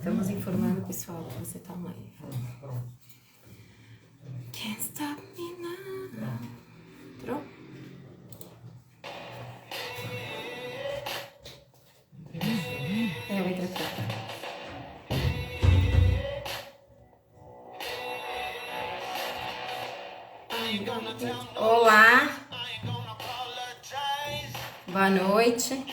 Estamos informando o pessoal que você tá online. Can't stop me now. Entrou? Eu entrei aqui. Olá. Boa noite.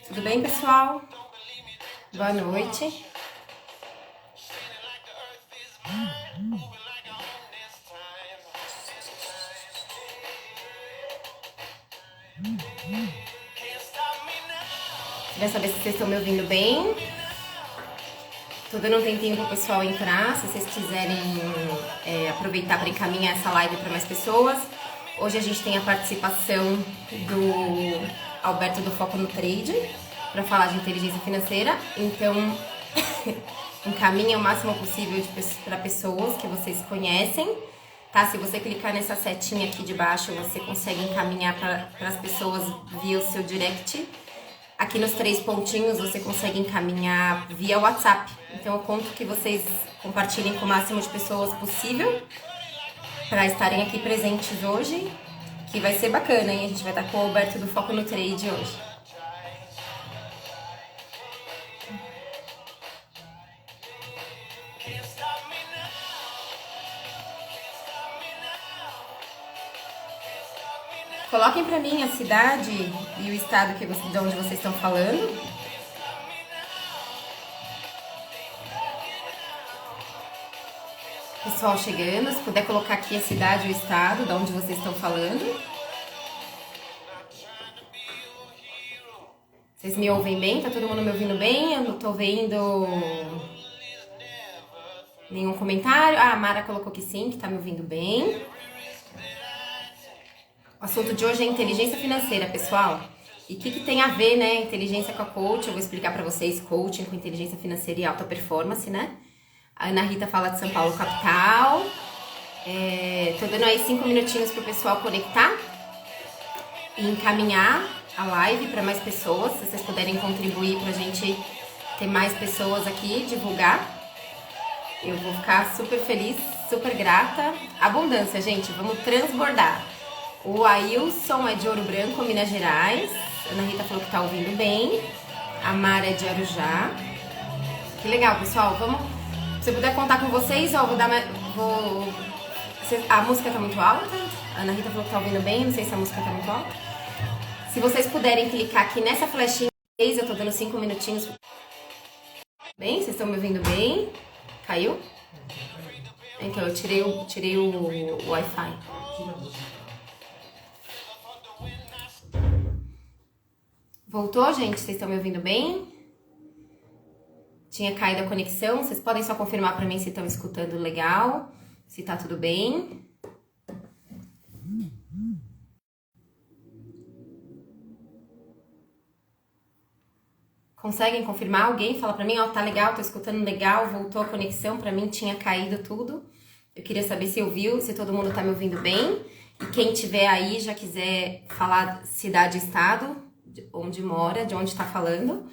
Tudo bem, pessoal? Boa noite. Queria saber se vocês estão me ouvindo bem. Tô dando um tempinho pro pessoal entrar, se vocês quiserem aproveitar para encaminhar essa live para mais pessoas. Hoje a gente tem a participação do Alberto do Foco no Trade para falar de inteligência financeira. Então, encaminha o máximo possível para pessoas que vocês conhecem, tá? Se você clicar nessa setinha aqui de baixo, você consegue encaminhar para as pessoas via o seu direct. Aqui nos 3 pontinhos você consegue encaminhar via WhatsApp. Então eu conto que vocês compartilhem com o máximo de pessoas possível para estarem aqui presentes hoje, que vai ser bacana, hein? A gente vai estar com o Alberto do Foco no Trade hoje. Coloquem pra mim a cidade e o estado de onde vocês estão falando. Pessoal chegando, se puder colocar aqui a cidade e o estado de onde vocês estão falando. Vocês me ouvem bem? Tá todo mundo me ouvindo bem? Eu não tô vendo nenhum comentário. Ah, a Mara colocou que sim, que tá me ouvindo bem. O assunto de hoje é inteligência financeira, pessoal. E o que tem a ver, né, inteligência com a coach? Eu vou explicar pra vocês, coaching com inteligência financeira e alta performance, né? A Ana Rita fala de São Paulo capital. Tô dando aí 5 minutinhos pro pessoal conectar e encaminhar a live para mais pessoas. Se vocês puderem contribuir pra gente ter mais pessoas aqui, divulgar. Eu vou ficar super feliz, super grata. Abundância, gente, vamos transbordar. O Ailson é de Ouro Branco, Minas Gerais. A Ana Rita falou que tá ouvindo bem. A Mara é de Arujá. Que legal, pessoal. Vamos. Se eu puder contar com vocês, ó, vou dar mais. A música tá muito alta. A Ana Rita falou que tá ouvindo bem. Não sei se a música tá muito alta. Se vocês puderem clicar aqui nessa flechinha, eu tô dando 5 minutinhos. Bem, vocês estão me ouvindo bem? Caiu? Então, eu tirei o Wi-Fi. Voltou, gente? Vocês estão me ouvindo bem? Tinha caído a conexão. Vocês podem só confirmar pra mim se estão escutando legal, se tá tudo bem. Conseguem confirmar? Alguém fala pra mim, ó, tá legal, tô escutando legal, voltou a conexão, pra mim tinha caído tudo. Eu queria saber se ouviu, se todo mundo tá me ouvindo bem. E quem tiver aí, já quiser falar cidade e estado, onde mora, de onde tá falando,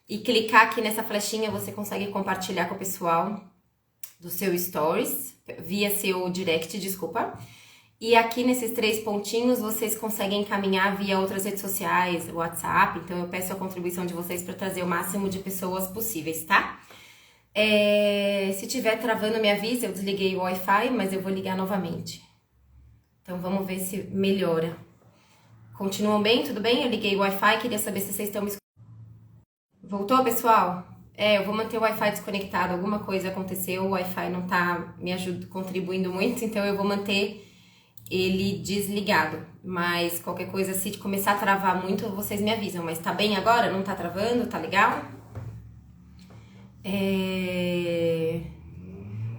e clicar aqui nessa flechinha, você consegue compartilhar com o pessoal do seu stories, via seu direct, desculpa. E aqui nesses 3 pontinhos, vocês conseguem encaminhar via outras redes sociais, WhatsApp. Então eu peço a contribuição de vocês para trazer o máximo de pessoas possíveis, tá? Se tiver travando, me avisa, eu desliguei o Wi-Fi, mas eu vou ligar novamente. Então vamos ver se melhora. Continuam bem? Tudo bem? Eu liguei o Wi-Fi, queria saber se vocês estão me escutando. Voltou, pessoal? Eu vou manter o Wi-Fi desconectado. Alguma coisa aconteceu, o Wi-Fi não tá me contribuindo muito, então eu vou manter ele desligado. Mas qualquer coisa, se começar a travar muito, vocês me avisam. Mas tá bem agora? Não tá travando? Tá legal?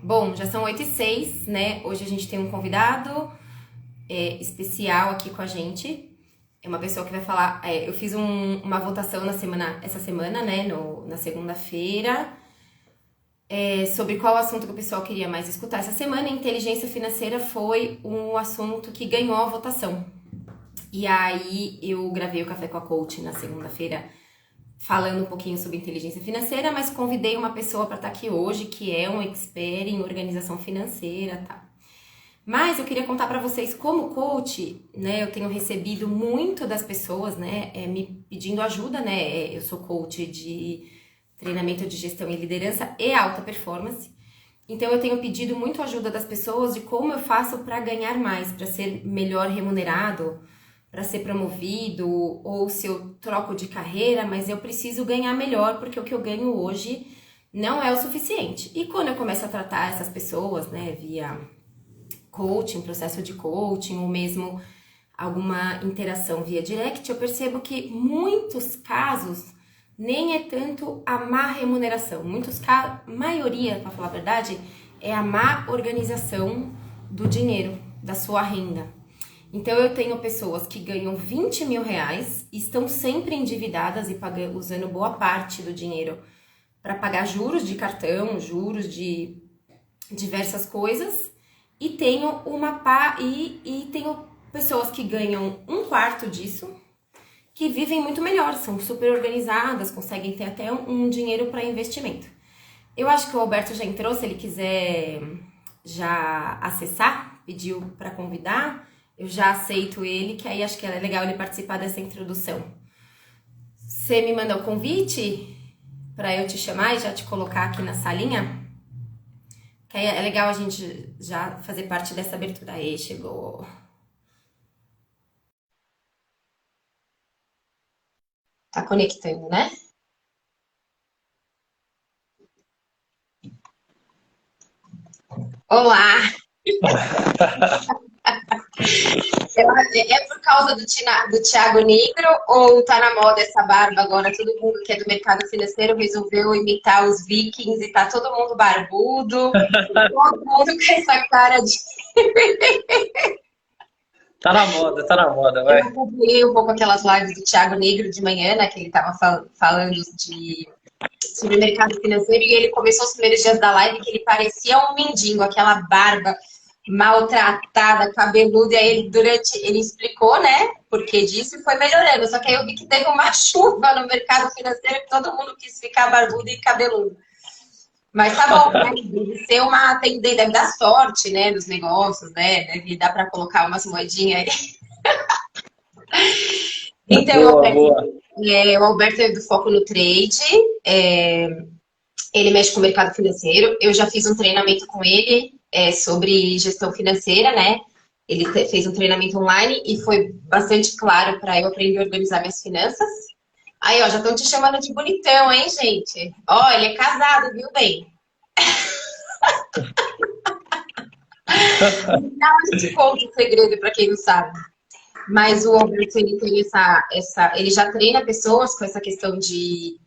Bom, já são 8h06, né? Hoje a gente tem um convidado especial aqui com a gente. É uma pessoa que vai falar... eu fiz uma votação essa semana, né? Na segunda-feira. Sobre qual assunto que o pessoal queria mais escutar. Essa semana, inteligência financeira foi um assunto que ganhou a votação. E aí eu gravei o Café com a Coach na segunda-feira falando um pouquinho sobre inteligência financeira, mas convidei uma pessoa para estar aqui hoje que é um expert em organização financeira, tá? Mas eu queria contar para vocês como coach, né? Eu tenho recebido muito das pessoas, né? Me pedindo ajuda, né? Eu sou coach de treinamento de gestão e liderança e alta performance. Então eu tenho pedido muito ajuda das pessoas de como eu faço para ganhar mais, para ser melhor remunerado, para ser promovido, ou se eu troco de carreira, mas eu preciso ganhar melhor, porque o que eu ganho hoje não é o suficiente. E quando eu começo a tratar essas pessoas, né, via coaching, processo de coaching, ou mesmo alguma interação via direct, eu percebo que muitos casos nem é tanto a má remuneração. Maioria, para falar a verdade, é a má organização do dinheiro, da sua renda. Então eu tenho pessoas que ganham 20 mil reais, estão sempre endividadas e usando boa parte do dinheiro para pagar juros de cartão, juros de diversas coisas, e tenho tenho pessoas que ganham um quarto disso, que vivem muito melhor, são super organizadas, conseguem ter até um dinheiro para investimento. Eu acho que o Alberto já entrou, se ele quiser já acessar, pediu para convidar, eu já aceito ele, que aí acho que é legal ele participar dessa introdução. Você me manda o convite para eu te chamar e já te colocar aqui na salinha? Que aí é legal a gente já fazer parte dessa abertura. Aí, chegou. Tá conectando, né? Olá! É por causa do Thiago Negro ou tá na moda essa barba agora? Todo mundo que é do mercado financeiro resolveu imitar os vikings e tá todo mundo barbudo, todo mundo com essa cara de... Tá na moda, vai. Eu acompanhei um pouco aquelas lives do Thiago Negro de manhã, né, que ele tava falando sobre mercado financeiro e ele começou os primeiros dias da live que ele parecia um mendigo, aquela barba maltratada, cabeludo, e aí ele explicou, né, por que disso e foi melhorando. Só que aí eu vi que teve uma chuva no mercado financeiro que todo mundo quis ficar barbudo e cabeludo. Mas tá bom, né? Deve ser uma tendência, deve dar sorte, né, dos negócios, né? Deve dar para colocar umas moedinhas aí. Então, Boa, boa. o Alberto é do Foco no Trade, ele mexe com o mercado financeiro. Eu já fiz um treinamento com ele sobre gestão financeira, né? Ele fez um treinamento online e foi bastante claro para eu aprender a organizar minhas finanças. Aí, ó, já estão te chamando de bonitão, hein, gente? Ó, ele é casado, viu, bem? Não, a gente conta o segredo para quem não sabe. Mas o Alberto, ele tem ele já treina pessoas com essa questão de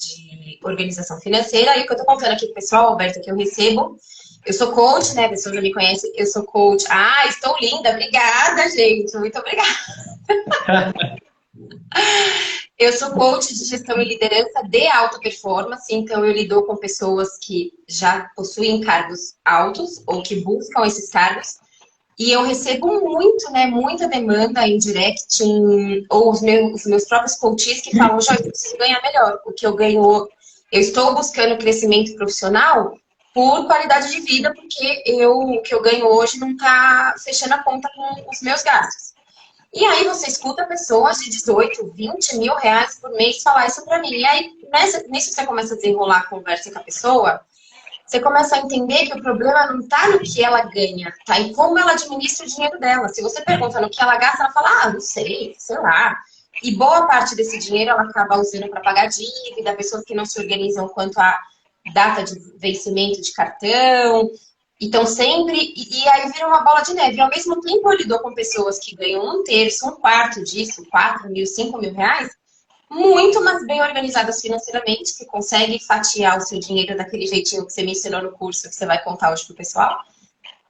organização financeira. E o que eu tô contando aqui pro pessoal, Alberto, que eu recebo, eu sou coach, né? A pessoa já me conhece, eu sou coach. Ah, estou linda, obrigada, gente, muito obrigada. Eu sou coach de gestão e liderança de alta performance, então eu lido com pessoas que já possuem cargos altos ou que buscam esses cargos. E eu recebo muito, né, muita demanda em direct, ou os meus próprios coaches que falam, Joyce, eu preciso ganhar melhor. O que eu ganho, eu estou buscando crescimento profissional por qualidade de vida, porque o que eu ganho hoje não está fechando a conta com os meus gastos. E aí você escuta pessoas de 18, 20 mil reais por mês falar isso para mim. E aí, nisso você começa a desenrolar a conversa com a pessoa, você começa a entender que o problema não está no que ela ganha, tá em como ela administra o dinheiro dela. Se você pergunta no que ela gasta, ela fala, ah, não sei lá. E boa parte desse dinheiro ela acaba usando para pagar dívida, pessoas que não se organizam quanto à data de vencimento de cartão. Então sempre, e aí vira uma bola de neve. E ao mesmo tempo eu lido com pessoas que ganham um terço, um quarto disso, 4 mil, 5 mil reais, muito mais bem organizadas financeiramente, que conseguem fatiar o seu dinheiro daquele jeitinho que você me ensinou no curso, que você vai contar hoje pro pessoal,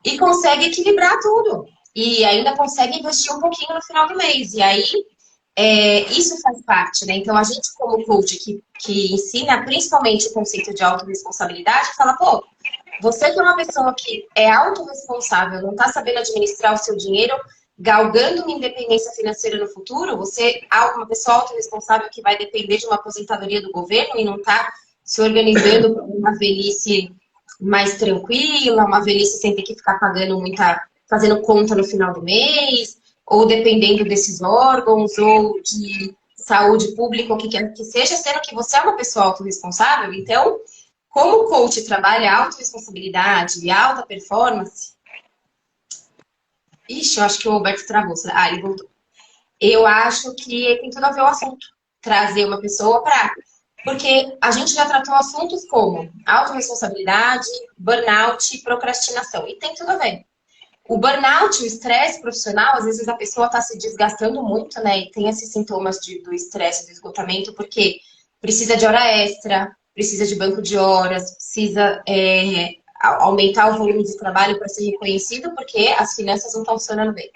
e consegue equilibrar tudo. E ainda consegue investir um pouquinho no final do mês. E aí, isso faz parte, né? Então, a gente, como coach, que ensina principalmente o conceito de autorresponsabilidade, fala, pô, você que é uma pessoa que é autorresponsável, não está sabendo administrar o seu dinheiro, galgando uma independência financeira no futuro, você é uma pessoa autorresponsável que vai depender de uma aposentadoria do governo e não está se organizando para uma velhice mais tranquila, uma velhice sem ter que ficar pagando fazendo conta no final do mês, ou dependendo desses órgãos, ou de saúde pública, o que quer que seja, sendo que você é uma pessoa autorresponsável. Então, como o coach trabalha autorresponsabilidade e alta performance, ixi, eu acho que o Alberto travou. Ah, ele voltou. Eu acho que tem tudo a ver o assunto. Trazer uma pessoa para... Porque a gente já tratou assuntos como autorresponsabilidade, burnout e procrastinação. E tem tudo a ver. O burnout, o estresse profissional, às vezes a pessoa está se desgastando muito, né? E tem esses sintomas do estresse, do esgotamento, porque precisa de hora extra, precisa de banco de horas, precisa aumentar o volume de trabalho para ser reconhecido, porque as finanças não estão funcionando bem.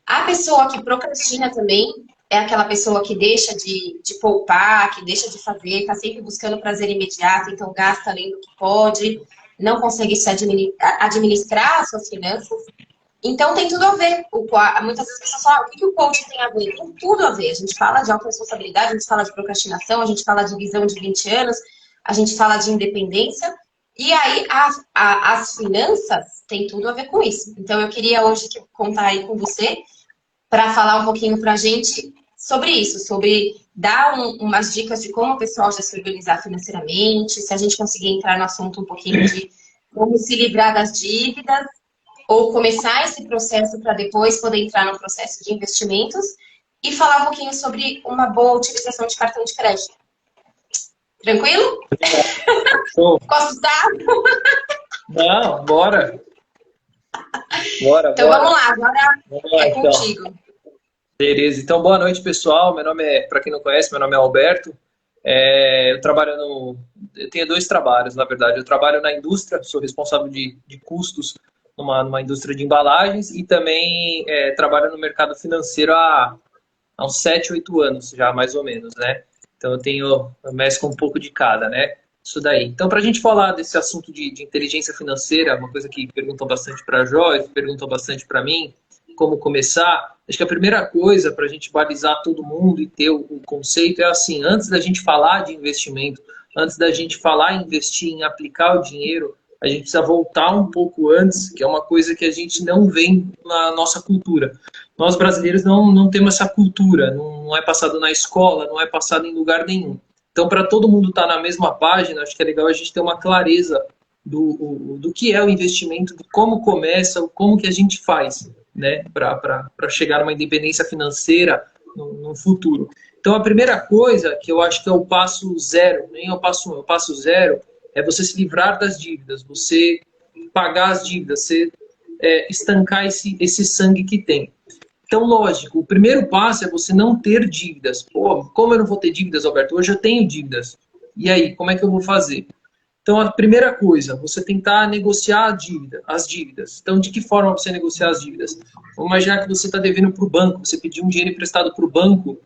A pessoa que procrastina também é aquela pessoa que deixa de poupar, que deixa de fazer, está sempre buscando prazer imediato, então gasta além do que pode, não consegue se administrar as suas finanças. Então tem tudo a ver. Muitas vezes as pessoas falam, o que o coaching tem a ver? Tem tudo a ver. A gente fala de autorresponsabilidade, a gente fala de procrastinação, a gente fala de visão de 20 anos, a gente fala de independência. E aí as finanças têm tudo a ver com isso. Então eu queria hoje contar aí com você para falar um pouquinho para a gente sobre isso, sobre dar umas dicas de como o pessoal já se organizar financeiramente, se a gente conseguir entrar no assunto um pouquinho de como se livrar das dívidas, ou começar esse processo para depois poder entrar no processo de investimentos, e falar um pouquinho sobre uma boa utilização de cartão de crédito. Tranquilo? Ficou assustado? Não, bora. Bora, então bora. Vamos lá, agora é então. contigo. Beleza, então boa noite, pessoal. Meu nome para quem não conhece, meu nome é Alberto. Eu trabalho eu tenho 2 trabalhos, na verdade. Eu trabalho na indústria, sou responsável de custos numa indústria de embalagens e também trabalho no mercado financeiro há uns 7, 8 anos já, mais ou menos, né? Então eu mesclo um pouco de cada, né? Isso daí. Então, para a gente falar desse assunto de inteligência financeira, uma coisa que perguntam bastante para a Joyce, perguntam bastante para mim, como começar, acho que a primeira coisa para a gente balizar todo mundo e ter o conceito é assim, antes da gente falar de investimento, antes da gente falar em investir, em aplicar o dinheiro, a gente precisa voltar um pouco antes, que é uma coisa que a gente não vê na nossa cultura. Nós brasileiros não temos essa cultura, não é passado na escola, não é passado em lugar nenhum. Então, para todo mundo estar na mesma página, acho que é legal a gente ter uma clareza do que é o investimento, de como começa, como que a gente faz, né, para chegar a uma independência financeira no futuro. Então, a primeira coisa que eu acho que é o passo zero, nem é o passo 1, é o passo zero, é você se livrar das dívidas, você pagar as dívidas, você estancar esse sangue que tem. Então, lógico, o primeiro passo é você não ter dívidas. Pô, como eu não vou ter dívidas, Alberto? Hoje eu tenho dívidas. E aí, como é que eu vou fazer? Então, a primeira coisa, você tentar negociar as dívidas. Então, de que forma você negociar as dívidas? Vamos imaginar que você está devendo para o banco, você pediu um dinheiro emprestado para o banco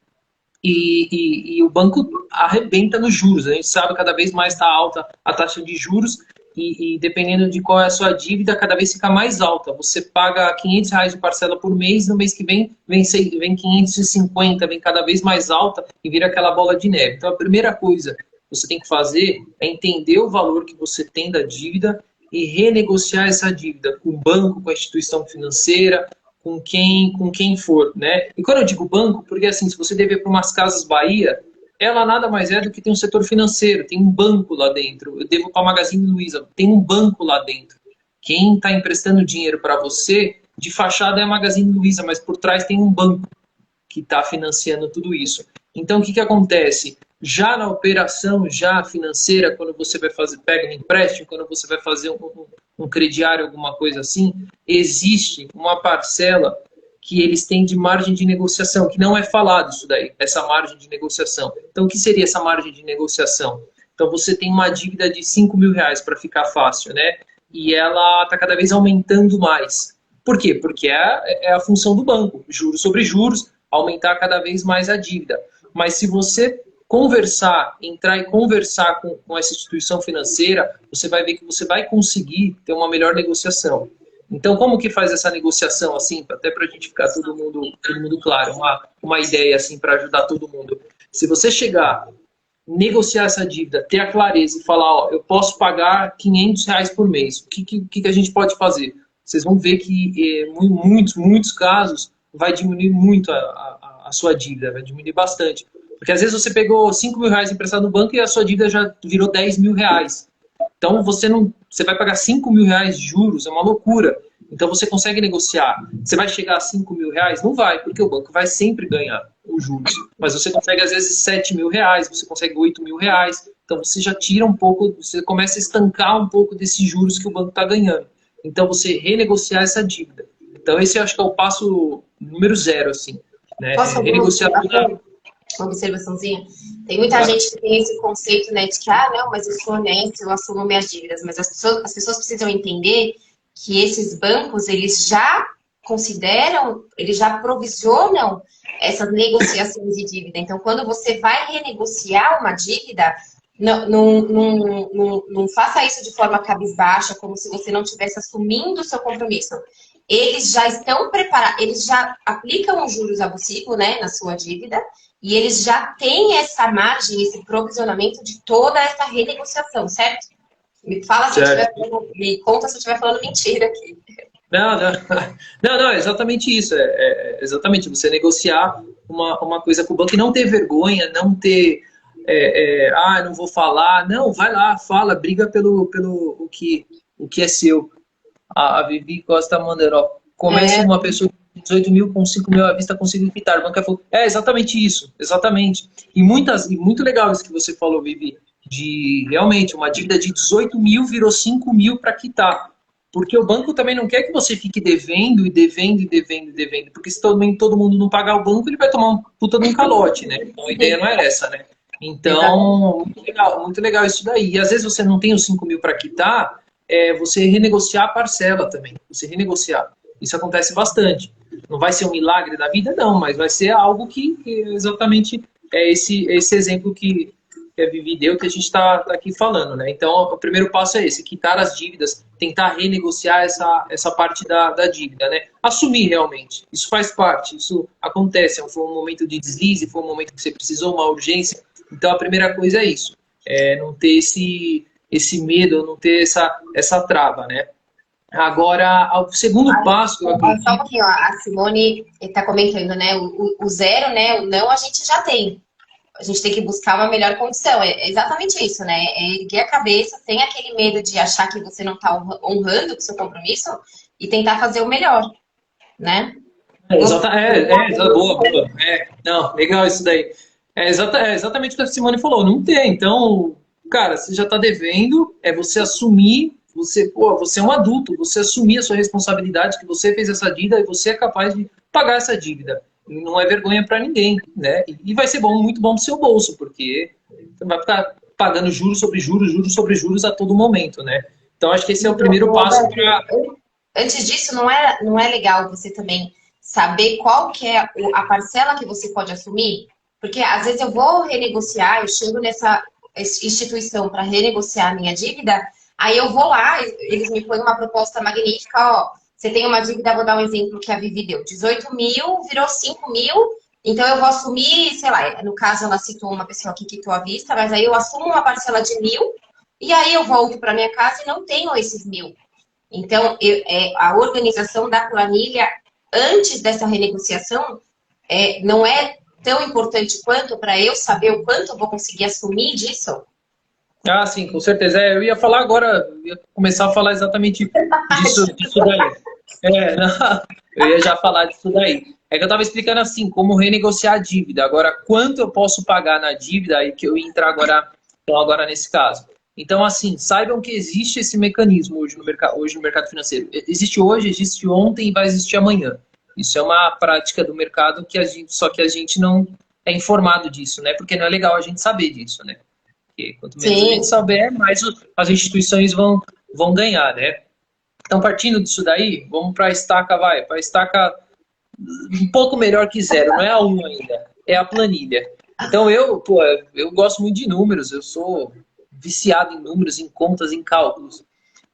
e o banco arrebenta nos juros. A gente sabe que cada vez mais está alta a taxa de juros e dependendo de qual é a sua dívida, cada vez fica mais alta. Você paga R$ 500 de parcela por mês, no mês que vem 550, vem cada vez mais alta e vira aquela bola de neve. Então, a primeira coisa que você tem que fazer é entender o valor que você tem da dívida e renegociar essa dívida com o banco, com a instituição financeira, com quem for, né? E quando eu digo banco, porque assim, se você dever para umas Casas Bahia, ela nada mais é do que tem um setor financeiro, tem um banco lá dentro. Eu devo para a Magazine Luiza, tem um banco lá dentro. Quem está emprestando dinheiro para você, de fachada é a Magazine Luiza, mas por trás tem um banco que está financiando tudo isso. Então, o que acontece? Já na operação já financeira, quando você vai pega um empréstimo, quando você vai fazer um crediário, alguma coisa assim, existe uma parcela que eles têm de margem de negociação, que não é falado isso daí, essa margem de negociação. Então, o que seria essa margem de negociação? Então, você tem uma dívida de R$ 5.000 para ficar fácil, né? E ela está cada vez aumentando mais. Por quê? Porque é a função do banco, juros sobre juros, aumentar cada vez mais a dívida. Mas se você entrar e conversar com essa instituição financeira, você vai ver que você vai conseguir ter uma melhor negociação. Então, como que faz essa negociação, assim, até para a gente ficar todo mundo claro, uma ideia, assim, para ajudar todo mundo. Se você chegar, negociar essa dívida, ter a clareza e falar, ó, eu posso pagar R$ 500 por mês, o que a gente pode fazer? Vocês vão ver que em muitos casos vai diminuir muito a sua dívida, vai diminuir bastante. Porque às vezes você pegou R$ 5.000 emprestado no banco e a sua dívida já virou R$ 10.000. Então você vai pagar R$ 5.000 de juros, é uma loucura. Então você consegue negociar. Você vai chegar a R$ 5.000? Não vai, porque o banco vai sempre ganhar os juros. Mas você consegue às vezes R$ 7.000, você consegue R$ 8.000. Então você já tira um pouco, você começa a estancar um pouco desses juros que o banco está ganhando. Então você renegociar essa dívida. Então esse eu acho que é o passo número 0, assim. Né? Posso Renegociar uma observaçãozinha? Tem muita gente que tem esse conceito, né, de que, não, mas eu sou honesto, eu assumo minhas dívidas. Mas as pessoas precisam entender que esses bancos, eles já consideram, eles já provisionam essas negociações de dívida. Então, quando você vai renegociar uma dívida, não faça isso de forma cabisbaixa, como se você não estivesse assumindo o seu compromisso. Eles já estão preparados, eles já aplicam os juros abusivos, né, na sua dívida, e eles já têm essa margem, esse provisionamento de toda essa renegociação, certo? Me fala se me conta se eu estiver falando mentira aqui. Não, é exatamente isso. É exatamente você negociar uma coisa com o banco e não ter vergonha, não ter. Não vou falar. Não, vai lá, fala, briga pelo o que é seu. A Vivi Costa Manderó. Comece uma pessoa de 18 mil com 5 mil à vista conseguiu quitar. O banco falou, exatamente isso, exatamente. E muito legal isso que você falou, Vivi, de realmente uma dívida de 18 mil virou 5 mil para quitar. Porque o banco também não quer que você fique devendo, porque se todo mundo não pagar o banco, ele vai tomar um puta de um calote, né? Então a ideia não é essa, né? Então, muito legal isso daí. E às vezes você não tem os 5 mil para quitar, você renegociar a parcela também. Você renegociar. Isso acontece bastante. Não vai ser um milagre da vida, não, mas vai ser algo que exatamente é esse exemplo que a Vivi deu, que a gente está aqui falando, né? Então, o primeiro passo é esse, quitar as dívidas, tentar renegociar essa parte da dívida, né? Assumir realmente, isso faz parte, isso acontece, foi um momento de deslize, foi um momento que você precisou, uma urgência, então a primeira coisa é isso, não ter esse medo, não ter essa trava, né? Agora, o segundo passo... Só um pouquinho, ó, a Simone está comentando, né? O 0, né? O não a gente já tem. A gente tem que buscar uma melhor condição. É exatamente isso, né? É erguer a cabeça, sem aquele medo de achar que você não está honrando o seu compromisso e tentar fazer o melhor, né? Boa. Não, legal isso daí. É exatamente o que a Simone falou. Não tem. Então, cara, você já está devendo, você assumir, você é um adulto, você assumir a sua responsabilidade, que você fez essa dívida e você é capaz de pagar essa dívida. Não é vergonha para ninguém, né? E vai ser muito bom pro seu bolso, porque você vai ficar pagando juros sobre juros a todo momento, né? Então, acho que esse é o primeiro passo para... Antes disso, não é legal você também saber qual que é a parcela que você pode assumir? Porque, às vezes, eu vou renegociar, eu chego nessa instituição para renegociar a minha dívida, aí eu vou lá, eles me põem uma proposta magnífica, ó, você tem uma dívida, vou dar um exemplo que a Vivi deu, 18 mil, virou 5 mil, então eu vou assumir, sei lá, no caso ela citou uma pessoa que quitou à vista, mas aí eu assumo uma parcela de 1.000, e aí eu volto para minha casa e não tenho esses 1.000. Então, a organização da planilha antes dessa renegociação não é tão importante quanto para eu saber o quanto eu vou conseguir assumir disso? Ah, sim, com certeza. Eu ia falar agora, ia começar a falar exatamente disso daí. Eu ia já falar disso daí. É que eu estava explicando assim, como renegociar a dívida. Agora, quanto eu posso pagar na dívida, aí que eu ia entrar agora nesse caso. Então, assim, saibam que existe esse mecanismo hoje no mercado financeiro. Existe hoje, existe ontem e vai existir amanhã. Isso é uma prática do mercado só que a gente não é informado disso, né? Porque não é legal a gente saber disso, né? Porque quanto menos a gente souber, mais as instituições vão ganhar, né? Então, partindo disso daí, vamos para a estaca, para a estaca um pouco melhor que 0, não é a 1 ainda, é a planilha. Então, eu gosto muito de números, eu sou viciado em números, em contas, em cálculos.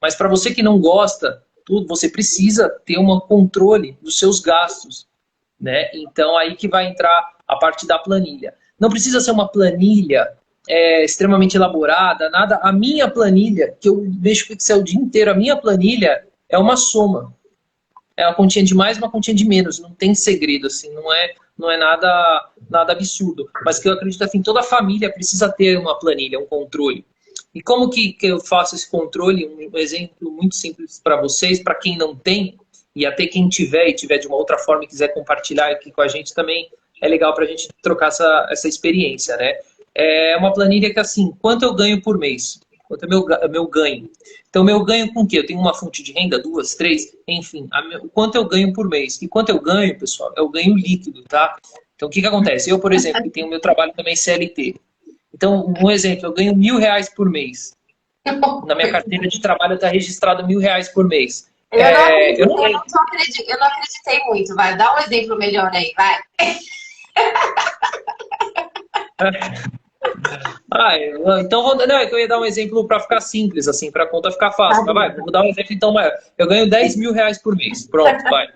Mas para você que não gosta, tudo, você precisa ter um controle dos seus gastos, né? Então aí que vai entrar a parte da planilha. Não precisa ser uma planilha extremamente elaborada, nada. A minha planilha, que eu mexo com o Excel o dia inteiro, a minha planilha é uma soma. É uma continha de mais, uma continha de menos. Não tem segredo, assim, não é nada absurdo. Mas que eu acredito assim, toda família precisa ter uma planilha, um controle. E como que eu faço esse controle? Um exemplo muito simples para vocês, para quem não tem, e até quem tiver e tiver de uma outra forma e quiser compartilhar aqui com a gente também, é legal para a gente trocar essa experiência, né? É uma planilha que assim, quanto eu ganho por mês? Quanto é meu ganho? Então, meu ganho com o quê? Eu tenho uma fonte de renda, duas, três, enfim, quanto eu ganho por mês. E quanto eu ganho, pessoal, é o ganho líquido, tá? Então, o que acontece? Eu, por exemplo, que tenho meu trabalho também CLT. Então, um exemplo, eu ganho R$ 1.000 por mês. Na minha carteira de trabalho está registrado R$ 1.000 por mês. Eu não acreditei muito, vai. Dá um exemplo melhor aí, vai. Então não, é que eu ia dar um exemplo para ficar simples, assim, para a conta ficar fácil. Mas vai, vou dar um exemplo então maior. Eu ganho R$ 10.000 por mês. Pronto, vai.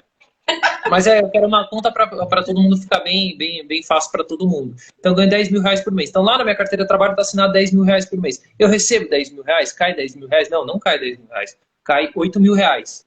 Mas eu quero uma conta para todo mundo ficar bem fácil para todo mundo. Então eu ganho R$ 10.000 por mês. Então lá na minha carteira de trabalho está assinado R$ 10.000 por mês. Eu recebo R$ 10.000? Cai R$ 10.000? Não cai R$ 10.000. Cai R$ 8.000.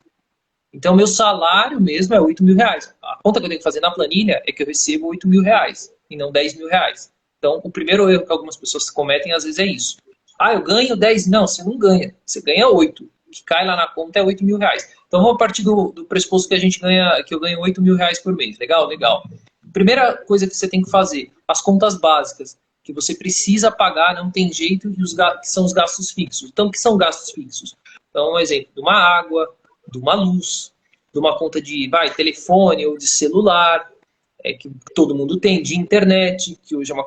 Então meu salário mesmo é R$ 8.000. A conta que eu tenho que fazer na planilha é que eu recebo R$ 8.000 e não R$ 10.000. Então, o primeiro erro que algumas pessoas cometem, às vezes, é isso. Eu ganho 10. Não, você não ganha. Você ganha 8. O que cai lá na conta é R$ 8.000. Então, vamos partir do pressuposto que que eu ganho R$ 8.000 por mês. Legal, legal. Primeira coisa que você tem que fazer, as contas básicas, que você precisa pagar, não tem jeito, que são os gastos fixos. Então, o que são gastos fixos? Então, um exemplo, de uma água, de uma luz, de uma conta de telefone ou de celular, que todo mundo tem, de internet, que hoje é uma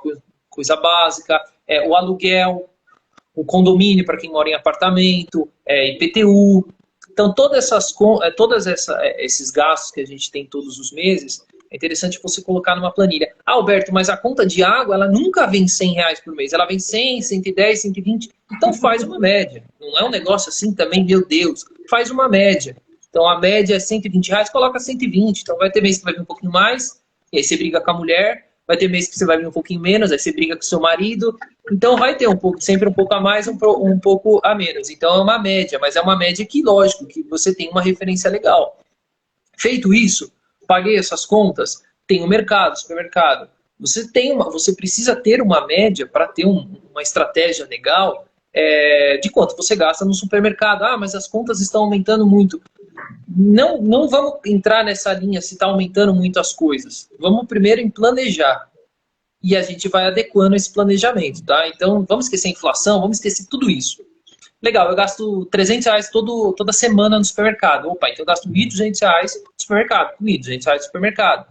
coisa básica, o aluguel, o condomínio para quem mora em apartamento, IPTU. Então, todos esses gastos que a gente tem todos os meses, é interessante você colocar numa planilha. Alberto, mas a conta de água, ela nunca vem R$ 100 por mês. Ela vem 100, 110, 120. Então, faz uma média. Não é um negócio assim também, meu Deus. Faz uma média. Então, a média é R$ 120, coloca 120. Então, vai ter mês que vai vir um pouquinho mais, e aí você briga com a mulher. Vai ter mês que você vai vir um pouquinho menos, aí você briga com o seu marido. Então, vai ter sempre um pouco a mais, um pouco a menos. Então, é uma média, mas é uma média que, lógico, que você tem uma referência legal. Feito isso, paguei essas contas, tem o mercado, supermercado. Você precisa ter uma média para ter uma estratégia legal de quanto você gasta no supermercado. Mas as contas estão aumentando muito. Não vamos entrar nessa linha se está aumentando muito as coisas. Vamos primeiro em planejar. E a gente vai adequando esse planejamento, tá? Então, vamos esquecer a inflação, vamos esquecer tudo isso. Legal, eu gasto R$ 300 toda semana no supermercado. Opa, então eu gasto R$ 1.200 no supermercado. R$ 1.200 no supermercado.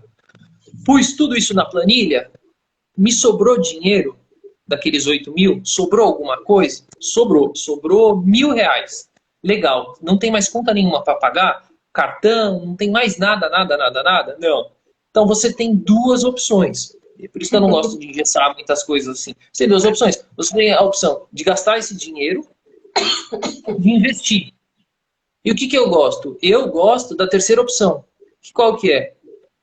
Pus tudo isso na planilha, me sobrou dinheiro daqueles 8.000? Sobrou alguma coisa? Sobrou R$ 1.000. Legal, não tem mais conta nenhuma para pagar? Cartão, não tem mais nada? Não. Então você tem duas opções. Por isso que eu não gosto de engessar muitas coisas assim. Você tem duas opções. Você tem a opção de gastar esse dinheiro, de investir. E o que eu gosto? Eu gosto da terceira opção. Qual que é?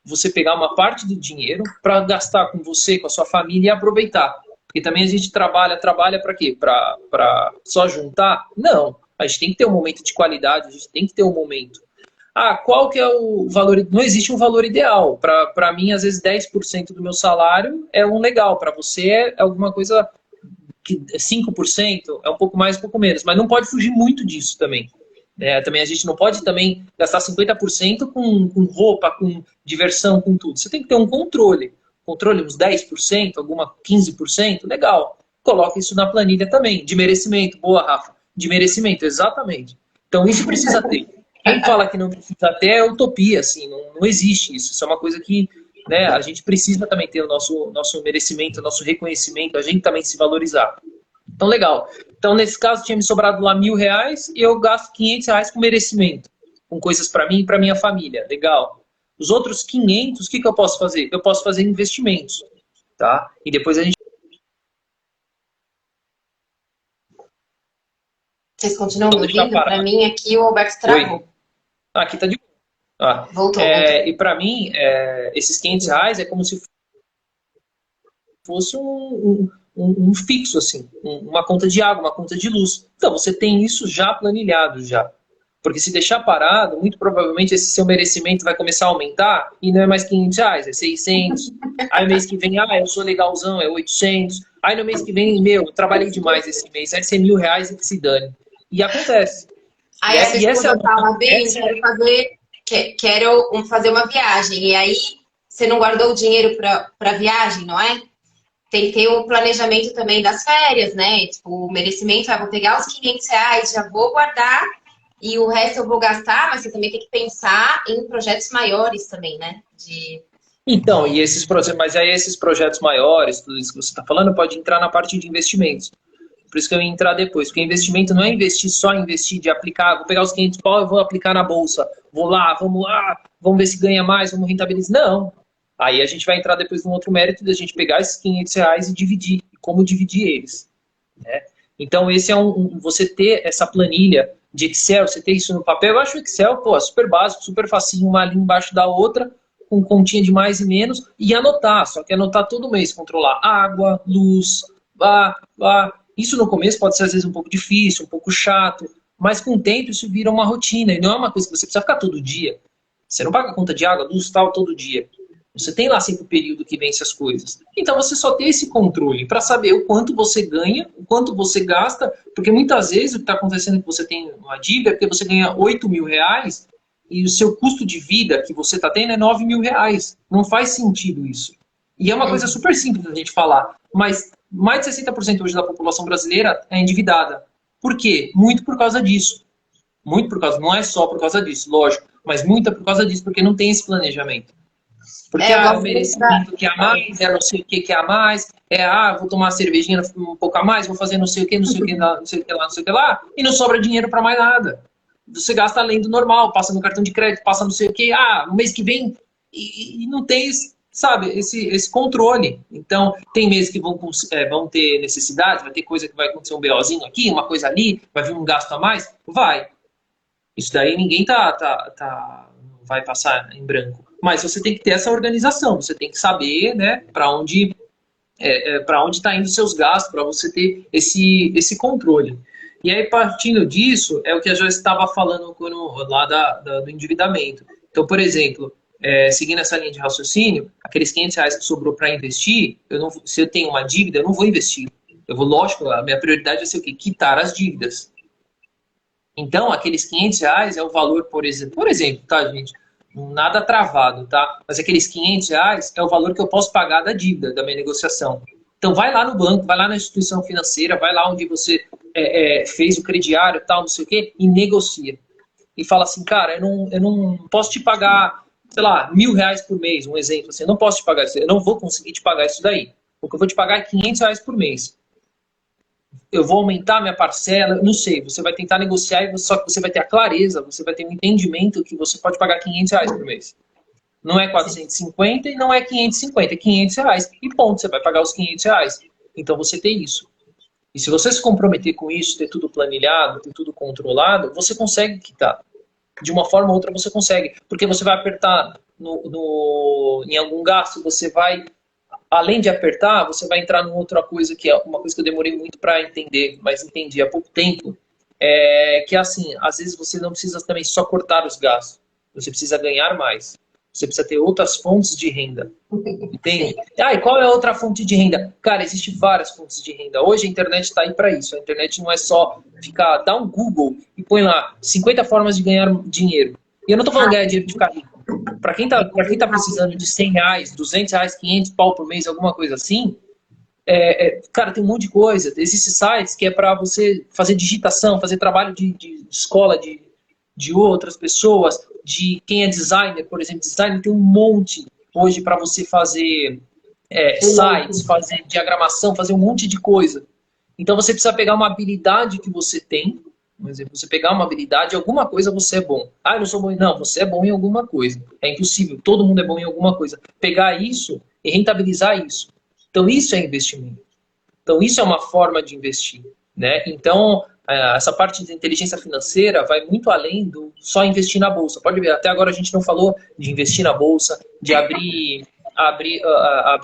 Você pegar uma parte do dinheiro para gastar com você, com a sua família e aproveitar. Porque também a gente trabalha para quê? Para só juntar? Não. A gente tem que ter um momento de qualidade, a gente tem que ter um momento. Qual que é o valor? Não existe um valor ideal. Para mim, às vezes, 10% do meu salário é um legal. Para você é alguma coisa que 5%, é um pouco mais, um pouco menos. Mas não pode fugir muito disso também. Também a gente não pode também gastar 50% com roupa, com diversão, com tudo. Você tem que ter um controle. Controle uns 10%, alguma 15%, legal. Coloca isso na planilha também. De merecimento. Boa, Rafa. De merecimento, exatamente. Então isso precisa ter. Quem fala que não precisa ter é utopia, assim, não existe isso. Isso é uma coisa que a gente precisa também ter o nosso merecimento, o nosso reconhecimento, a gente também se valorizar. Então, legal. Então, nesse caso, tinha me sobrado lá R$ 1.000 e eu gasto R$ 500 com merecimento, com coisas para mim e para minha família. Legal. Os outros 500, o que eu posso fazer? Eu posso fazer investimentos, tá? E depois a gente... Vocês continuam me ouvindo? Para mim, aqui o Alberto travou. Aqui tá de boa. Ah, Voltou. e para mim, esses R$ 500 é como se fosse um fixo, assim, uma conta de água, uma conta de luz. Então, você tem isso já planilhado, já. Porque se deixar parado, muito provavelmente esse seu merecimento vai começar a aumentar e não é mais R$ 500, é 600. Aí mês que vem, eu sou legalzão, é 800. Aí no mês que vem, meu, eu trabalhei demais esse mês, vai ser R$ 1.000 e que se dane. E acontece. Aí a sua E essa, esposa fala, bem, essa quero fazer, fazer uma viagem. E aí você não guardou o dinheiro para viagem, não é? Tem que ter o planejamento também das férias, né? Tipo, o merecimento, vou pegar os R$ 500, já vou guardar e o resto eu vou gastar, mas você também tem que pensar em projetos maiores também, né? Então, e esses projetos, mas aí esses projetos maiores, tudo isso que você está falando, pode entrar na parte de investimentos. Por isso que eu ia entrar depois, porque investimento não é investir só investir de aplicar, vou pegar os 500 pau e vou aplicar na bolsa, vou lá, vamos ver se ganha mais, vamos rentabilizar. Não. Aí a gente vai entrar depois num outro mérito da gente pegar esses R$ 500 e dividir, e como dividir eles, né? Então esse é você ter essa planilha de Excel, você ter isso no papel, eu acho o Excel, pô, super básico, super facinho, uma linha embaixo da outra, com continha de mais e menos, e anotar, só que anotar todo mês, controlar água, luz, isso no começo pode ser às vezes um pouco difícil, um pouco chato, mas com o tempo isso vira uma rotina, e não é uma coisa que você precisa ficar todo dia. Você não paga conta de água, luz, tal, todo dia. Você tem lá sempre o período que vence as coisas. Então você só tem esse controle para saber o quanto você ganha, o quanto você gasta, porque muitas vezes o que está acontecendo é que você tem uma dívida, porque você ganha R$ 8.000 e o seu custo de vida que você está tendo é R$ 9.000. Não faz sentido isso. E é uma coisa super simples da gente falar, mas mais de 60% hoje da população brasileira é endividada. Por quê? Muito por causa disso. Muito por causa, não é só por causa disso, lógico, mas muito é por causa disso, porque não tem esse planejamento. Porque Eu o gosto merecimento que é a mais, não sei o que é a mais, vou tomar uma cervejinha um pouco a mais, vou fazer não sei o que, não sei o que lá, não sei o que lá, não sei o que lá, e não sobra dinheiro para mais nada. Você gasta além do normal, passa no cartão de crédito, passa não sei o que, no mês que vem, e não tem, sabe, esse controle. Então, tem meses que vão ter necessidade, vai ter coisa que vai acontecer um BOzinho aqui, uma coisa ali, vai vir um gasto a mais, vai. Isso daí ninguém vai passar em branco. Mas você tem que ter essa organização, você tem que saber, né, para onde está indo os seus gastos, para você ter esse controle. E aí, partindo disso, é o que a Joyce estava falando lá do endividamento. Então, por exemplo, seguindo essa linha de raciocínio, aqueles R$ 500 que sobrou para investir, se eu tenho uma dívida, eu não vou investir. Lógico, a minha prioridade vai ser o quê? Quitar as dívidas. Então, aqueles R$ 500 é o valor, por exemplo, tá, gente? Nada travado, tá? Mas aqueles R$ 500 é o valor que eu posso pagar da dívida, da minha negociação. Então, vai lá no banco, vai lá na instituição financeira, vai lá onde você fez o crediário, tal, não sei o quê, e negocia. E fala assim, cara, eu não posso te pagar, sei lá, R$ 1.000 por mês, um exemplo. Assim, eu não posso te pagar isso, eu não vou conseguir te pagar isso daí. O que eu vou te pagar é R$ 500 por mês. Eu vou aumentar minha parcela, não sei, você vai tentar negociar, só que você vai ter a clareza, você vai ter um entendimento que você pode pagar R$ 500 por mês. Não é 450 e não é 550, é R$ 500 e ponto, você vai pagar os R$ 500. Então você tem isso. E se você se comprometer com isso, ter tudo planilhado, ter tudo controlado, você consegue quitar. De uma forma ou outra você consegue, porque você vai apertar em algum gasto, você vai, além de apertar, você vai entrar numa outra coisa, que é uma coisa que eu demorei muito para entender, mas entendi há pouco tempo, que é assim, às vezes você não precisa também só cortar os gastos, você precisa ganhar mais. Você precisa ter outras fontes de renda. Entende? E qual é a outra fonte de renda? Cara, existem várias fontes de renda. Hoje a internet está aí para isso. A internet não é só dá um Google e põe lá 50 formas de ganhar dinheiro. E eu não estou falando ganhar dinheiro de ficar rico. Para quem tá precisando de R$ 100, R$ 200, 500 pau por mês, alguma coisa assim, cara, tem um monte de coisa. Existem sites que é para você fazer digitação, fazer trabalho de escola de outras pessoas, de quem é designer, por exemplo, designer tem um monte hoje para você fazer sites, fazer diagramação, fazer um monte de coisa. Então você precisa pegar uma habilidade que você tem, por exemplo, você pegar uma habilidade, alguma coisa você é bom. Eu não sou bom. Não, você é bom em alguma coisa. É impossível, todo mundo é bom em alguma coisa. Pegar isso e rentabilizar isso. Então isso é investimento. Então isso é uma forma de investir, né? Então, essa parte de inteligência financeira vai muito além do só investir na bolsa. Pode ver, até agora a gente não falou de investir na bolsa, de abrir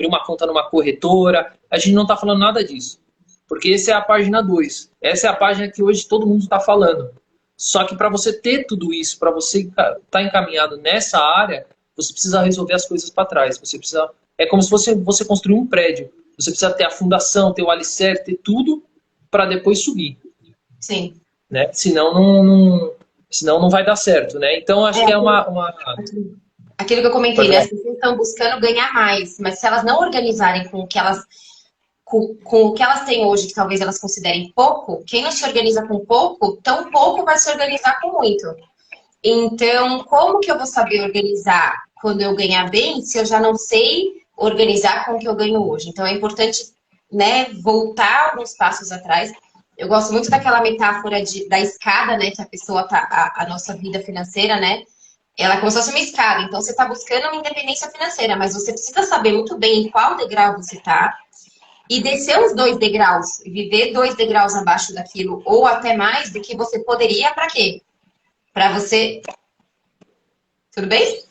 uma conta numa corretora. A gente não está falando nada disso. Porque essa é a página 2. Essa é a página que hoje todo mundo está falando. Só que para você ter tudo isso, para você estar encaminhado nessa área, você precisa resolver as coisas para trás. Você precisa. É como se fosse você construir um prédio. Você precisa ter a fundação, ter o alicerce, ter tudo para depois subir. Sim. Né? Senão não vai dar certo, né? Então, acho que é Aquilo que eu comentei, né? As pessoas estão buscando ganhar mais, mas se elas não organizarem com o que elas têm hoje, que talvez elas considerem pouco, quem não se organiza com pouco, tão pouco vai se organizar com muito. Então, como que eu vou saber organizar quando eu ganhar bem, se eu já não sei organizar com o que eu ganho hoje? Então, é importante, né, voltar alguns passos atrás. Eu gosto muito daquela metáfora da escada, né, que a pessoa tá, a nossa vida financeira, né, ela é como se fosse uma escada. Então, você está buscando uma independência financeira, mas você precisa saber muito bem em qual degrau você está e descer os 2 degraus, viver 2 degraus abaixo daquilo, ou até mais do que você poderia, para quê? Para você... Tudo bem?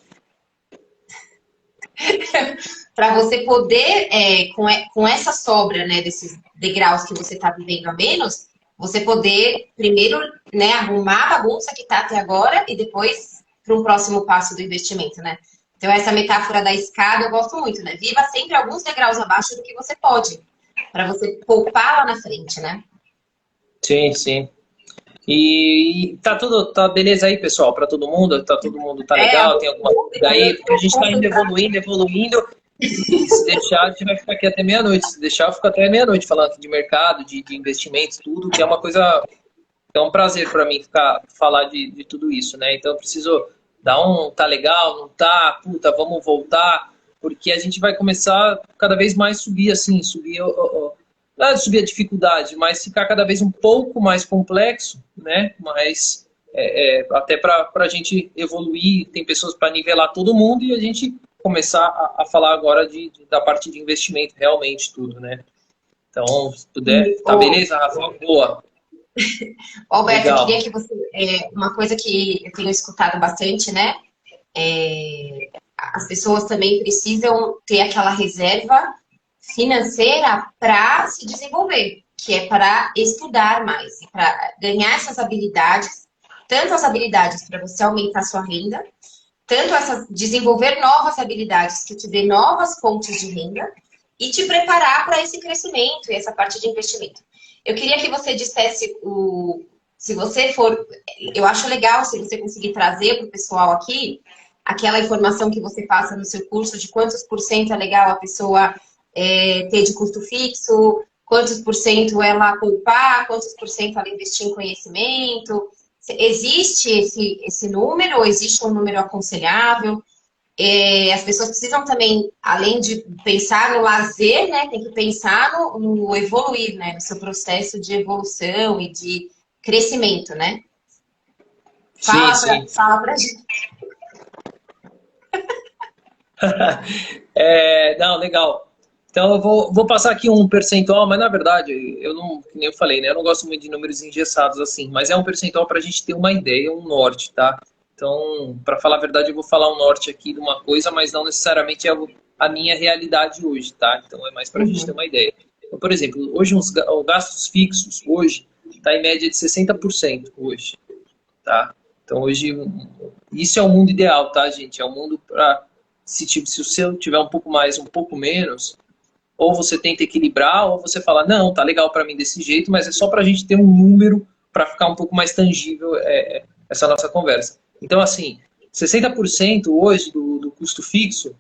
Para você poder, com essa sobra, né, desses degraus que você está vivendo a menos, você poder primeiro, né, arrumar a bagunça que está até agora e depois para um próximo passo do investimento, né? Então, essa metáfora da escada eu gosto muito, né? Viva sempre alguns degraus abaixo do que você pode, para você poupar lá na frente, né? Sim, sim. E tá beleza aí, pessoal, para todo mundo? Todo mundo tá legal? Tem alguma dúvida aí? Porque a gente tá indo evoluindo. E se deixar, a gente vai ficar aqui até meia-noite. Se deixar, eu fico até meia-noite falando de mercado, de investimentos, tudo, que é uma coisa... É um prazer para mim falar de tudo isso, né? Então eu preciso dar tá legal, não tá, puta, vamos voltar, porque a gente vai começar cada vez mais subir, assim, não é subir a dificuldade, mas ficar cada vez um pouco mais complexo, né? Mas até para a gente evoluir, tem pessoas para nivelar todo mundo e a gente começar a falar agora da parte de investimento, realmente tudo, né? Então, se puder, tá beleza, Rafa? Boa. Alberto, eu queria que você... uma coisa que eu tenho escutado bastante, né? As pessoas também precisam ter aquela reserva financeira para se desenvolver, que é para estudar mais, para ganhar essas habilidades, tanto as habilidades para você aumentar sua renda, tanto desenvolver novas habilidades que te dê novas fontes de renda e te preparar para esse crescimento e essa parte de investimento. Eu queria que você dissesse se você for... Eu acho legal se você conseguir trazer para o pessoal aqui aquela informação que você passa no seu curso de quantos por cento é legal a pessoa ter de custo fixo, quantos por cento ela poupar, quantos por cento ela investir em conhecimento. Existe esse número ou existe um número aconselhável? As pessoas precisam também, além de pensar no lazer, né, tem que pensar no evoluir, né, no seu processo de evolução e de crescimento, né? Fala pra gente. Não, legal. Então eu vou passar aqui um percentual, mas na verdade, como eu falei, né, eu não gosto muito de números engessados assim, mas é um percentual para a gente ter uma ideia, um norte, tá? Então, para falar a verdade, eu vou falar um norte aqui de uma coisa, mas não necessariamente é a minha realidade hoje, tá? Então é mais para a gente ter uma ideia. Então, por exemplo, hoje os gastos fixos, hoje, está em média de 60% hoje, tá? Então hoje, isso é o mundo ideal, tá, gente? É o mundo para, se o seu tiver um pouco mais, um pouco menos, ou você tenta equilibrar, ou você fala, não, tá legal para mim desse jeito, mas é só para a gente ter um número para ficar um pouco mais tangível essa nossa conversa. Então, assim, 60% hoje do custo fixo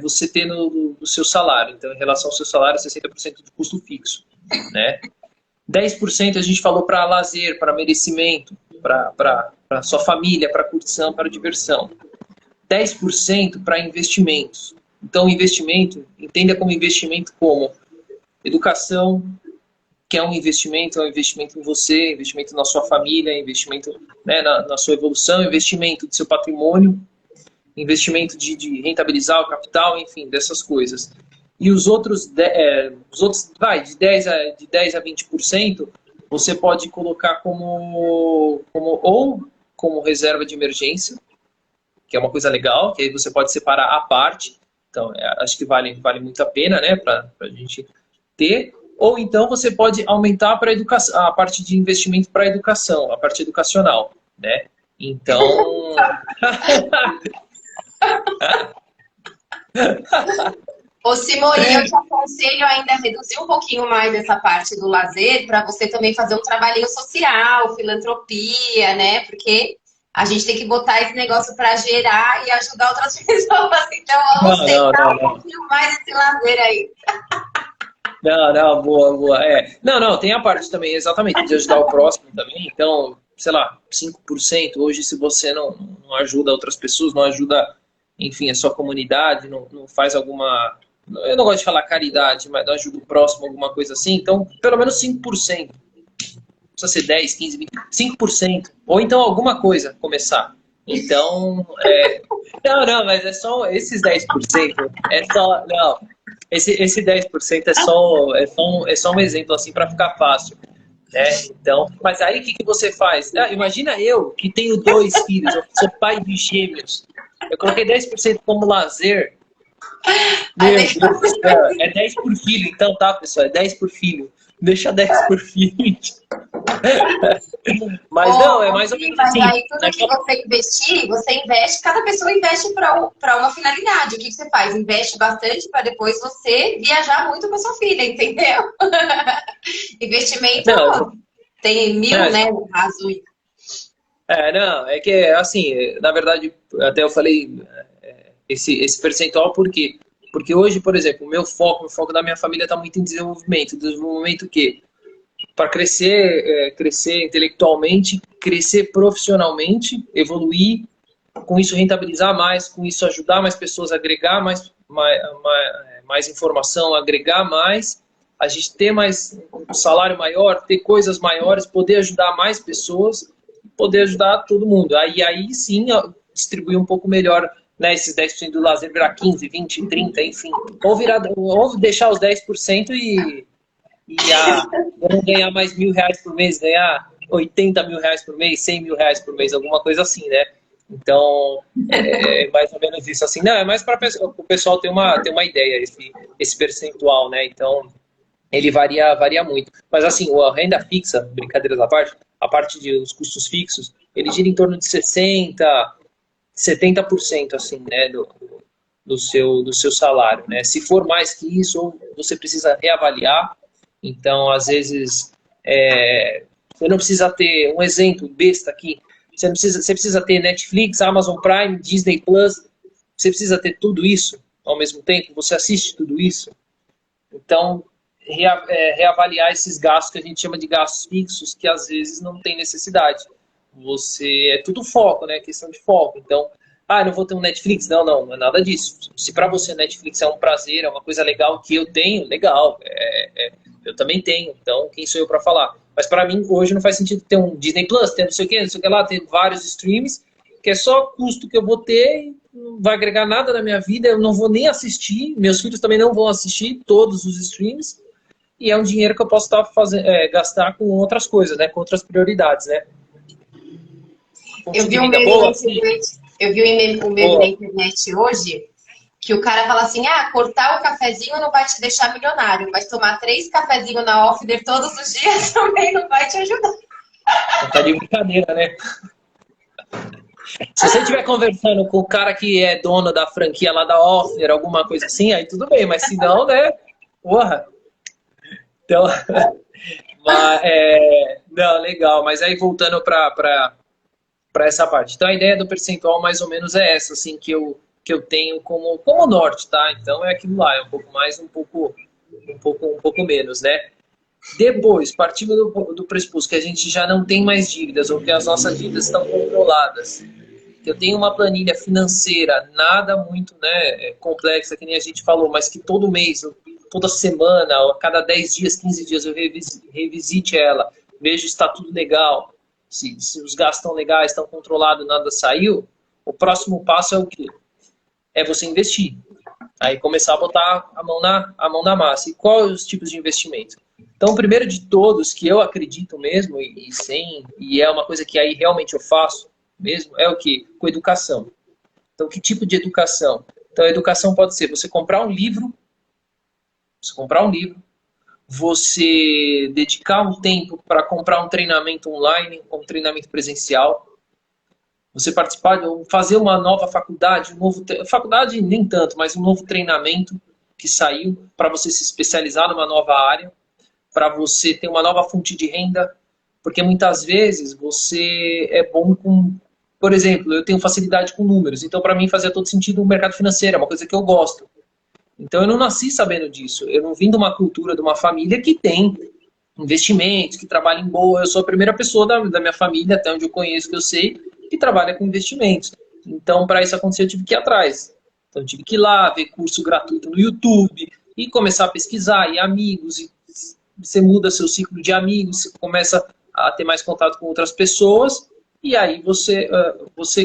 você ter no seu salário. Então, em relação ao seu salário, 60% do custo fixo, né? 10% a gente falou para lazer, para merecimento, para sua família, para curtição, para diversão. 10% para investimentos. Então, investimento, entenda como investimento como educação, que é um investimento em você, investimento na sua família, investimento, né, na sua evolução, investimento do seu patrimônio, investimento de rentabilizar o capital, enfim, dessas coisas. E os outros, de 10 a 20%, você pode colocar como reserva de emergência, que é uma coisa legal, que aí você pode separar a parte. Então, acho que vale muito a pena, né, para a gente ter. Ou então você pode aumentar para educação, a parte de investimento para a educação, a parte educacional, né? Então, Ô, Simone, eu te aconselho ainda a reduzir um pouquinho mais essa parte do lazer para você também fazer um trabalhinho social, filantropia, né? Porque a gente tem que botar esse negócio para gerar e ajudar outras pessoas. Então, vamos tentar um pouquinho mais esse lazer aí. Não, boa. Não, tem a parte também, exatamente, de ajudar o próximo também. Então, sei lá, 5%. Hoje, se você não ajuda outras pessoas, não ajuda, enfim, a sua comunidade, não faz alguma... Eu não gosto de falar caridade, mas não ajuda o próximo, alguma coisa assim. Então, pelo menos 5%. Não precisa ser 10, 15, 20, 5%. Ou então alguma coisa começar. Então, não, mas é só esses 10%. Não, esse 10% é só um exemplo assim para ficar fácil. Né? Então, mas aí o que você faz? Imagina eu que tenho 2 filhos, eu sou pai de gêmeos. Eu coloquei 10% como lazer. Meu Deus do céu, é 10 por filho, então, tá, pessoal? É 10 por filho. Deixa 10 por filho. Mas não, é mais ou menos assim. Mas aí tudo que você investir, você investe, cada pessoa investe para uma finalidade. O que você faz? Investe bastante para depois você viajar muito com a sua filha, entendeu? Investimento tem 1000, né? No caso. Não, é que assim, na verdade, até eu falei esse percentual, por quê? Porque hoje, por exemplo, o foco da minha família está muito em desenvolvimento que para crescer intelectualmente, crescer profissionalmente, evoluir, com isso rentabilizar mais, com isso ajudar mais pessoas, agregar mais informação, agregar mais, a gente ter mais um salário maior, ter coisas maiores, poder ajudar mais pessoas, poder ajudar todo mundo. Aí sim, distribuir um pouco melhor, né, esses 10% do lazer virar 15, 20, 30, enfim. Ou deixar os 10% e vamos ganhar mais R$1.000 por mês, ganhar R$80.000 por mês, R$100.000 por mês, alguma coisa assim, né? Então, é mais ou menos isso assim. Não, é mais para o pessoal ter uma ideia, esse percentual, né? Então, ele varia muito. Mas assim, a renda fixa, brincadeiras à parte, a parte dos custos fixos, ele gira em torno de 60%, 70%, assim, né, do seu salário, né? Se for mais que isso, você precisa reavaliar. Então, às vezes, você não precisa ter, um exemplo besta aqui, você precisa ter Netflix, Amazon Prime, Disney Plus, você precisa ter tudo isso ao mesmo tempo, você assiste tudo isso. Então, reavaliar esses gastos que a gente chama de gastos fixos, que às vezes não tem necessidade. É tudo foco, né? Questão de foco. Então, não vou ter um Netflix? Não é nada disso. Se para você Netflix é um prazer, é uma coisa legal que eu tenho, legal. Eu também tenho, então quem sou eu para falar? Mas para mim, hoje não faz sentido ter um Disney Plus, ter não sei o que lá, ter vários streams, que é só custo que eu vou ter, não vai agregar nada na minha vida, eu não vou nem assistir, meus filhos também não vão assistir todos os streams, e é um dinheiro que eu posso estar gastar com outras coisas, né? Com outras prioridades, né? Eu vi um meme na internet hoje, que o cara fala assim, cortar o cafezinho não vai te deixar milionário, mas tomar 3 cafezinhos na Offner todos os dias também não vai te ajudar. Tá de brincadeira, né? Se você estiver conversando com o cara que é dono da franquia lá da Offner, alguma coisa assim, aí tudo bem, mas se não, né? Porra! Então, não, legal, mas aí voltando para essa parte. Então a ideia do percentual mais ou menos é essa, assim, que eu tenho como norte, tá? Então é aquilo lá, é um pouco mais, um pouco menos, né? Depois, partindo do pressuposto que a gente já não tem mais dívidas, ou que as nossas dívidas estão controladas, que eu tenho uma planilha financeira, nada muito, né, complexa, que nem a gente falou, mas que todo mês, toda semana, a cada 10 dias, 15 dias eu revisite ela, vejo se está tudo legal, se os gastos estão legais, estão controlados, nada saiu, o próximo passo é o quê? É você investir. Aí começar a botar a mão na massa. E quais os tipos de investimento? Então, o primeiro de todos, que eu acredito mesmo, e é uma coisa que aí realmente eu faço mesmo, é o quê? Com educação. Então, que tipo de educação? Então, a educação pode ser você comprar um livro, você dedicar um tempo para comprar um treinamento online, um treinamento presencial, você participar, fazer uma nova faculdade, faculdade nem tanto, mas um novo treinamento que saiu para você se especializar numa nova área, para você ter uma nova fonte de renda, porque muitas vezes você é bom com, por exemplo, eu tenho facilidade com números, então para mim fazia todo sentido o mercado financeiro, é uma coisa que eu gosto. Então eu não nasci sabendo disso, eu não vim de uma cultura, de uma família que tem investimentos, que trabalha em boa, eu sou a primeira pessoa da minha família, até onde eu conheço, que eu sei, que trabalha com investimentos. Então, para isso acontecer, eu tive que ir atrás. Então, eu tive que ir lá, ver curso gratuito no YouTube, e começar a pesquisar, e amigos, e você muda seu ciclo de amigos, você começa a ter mais contato com outras pessoas, e aí você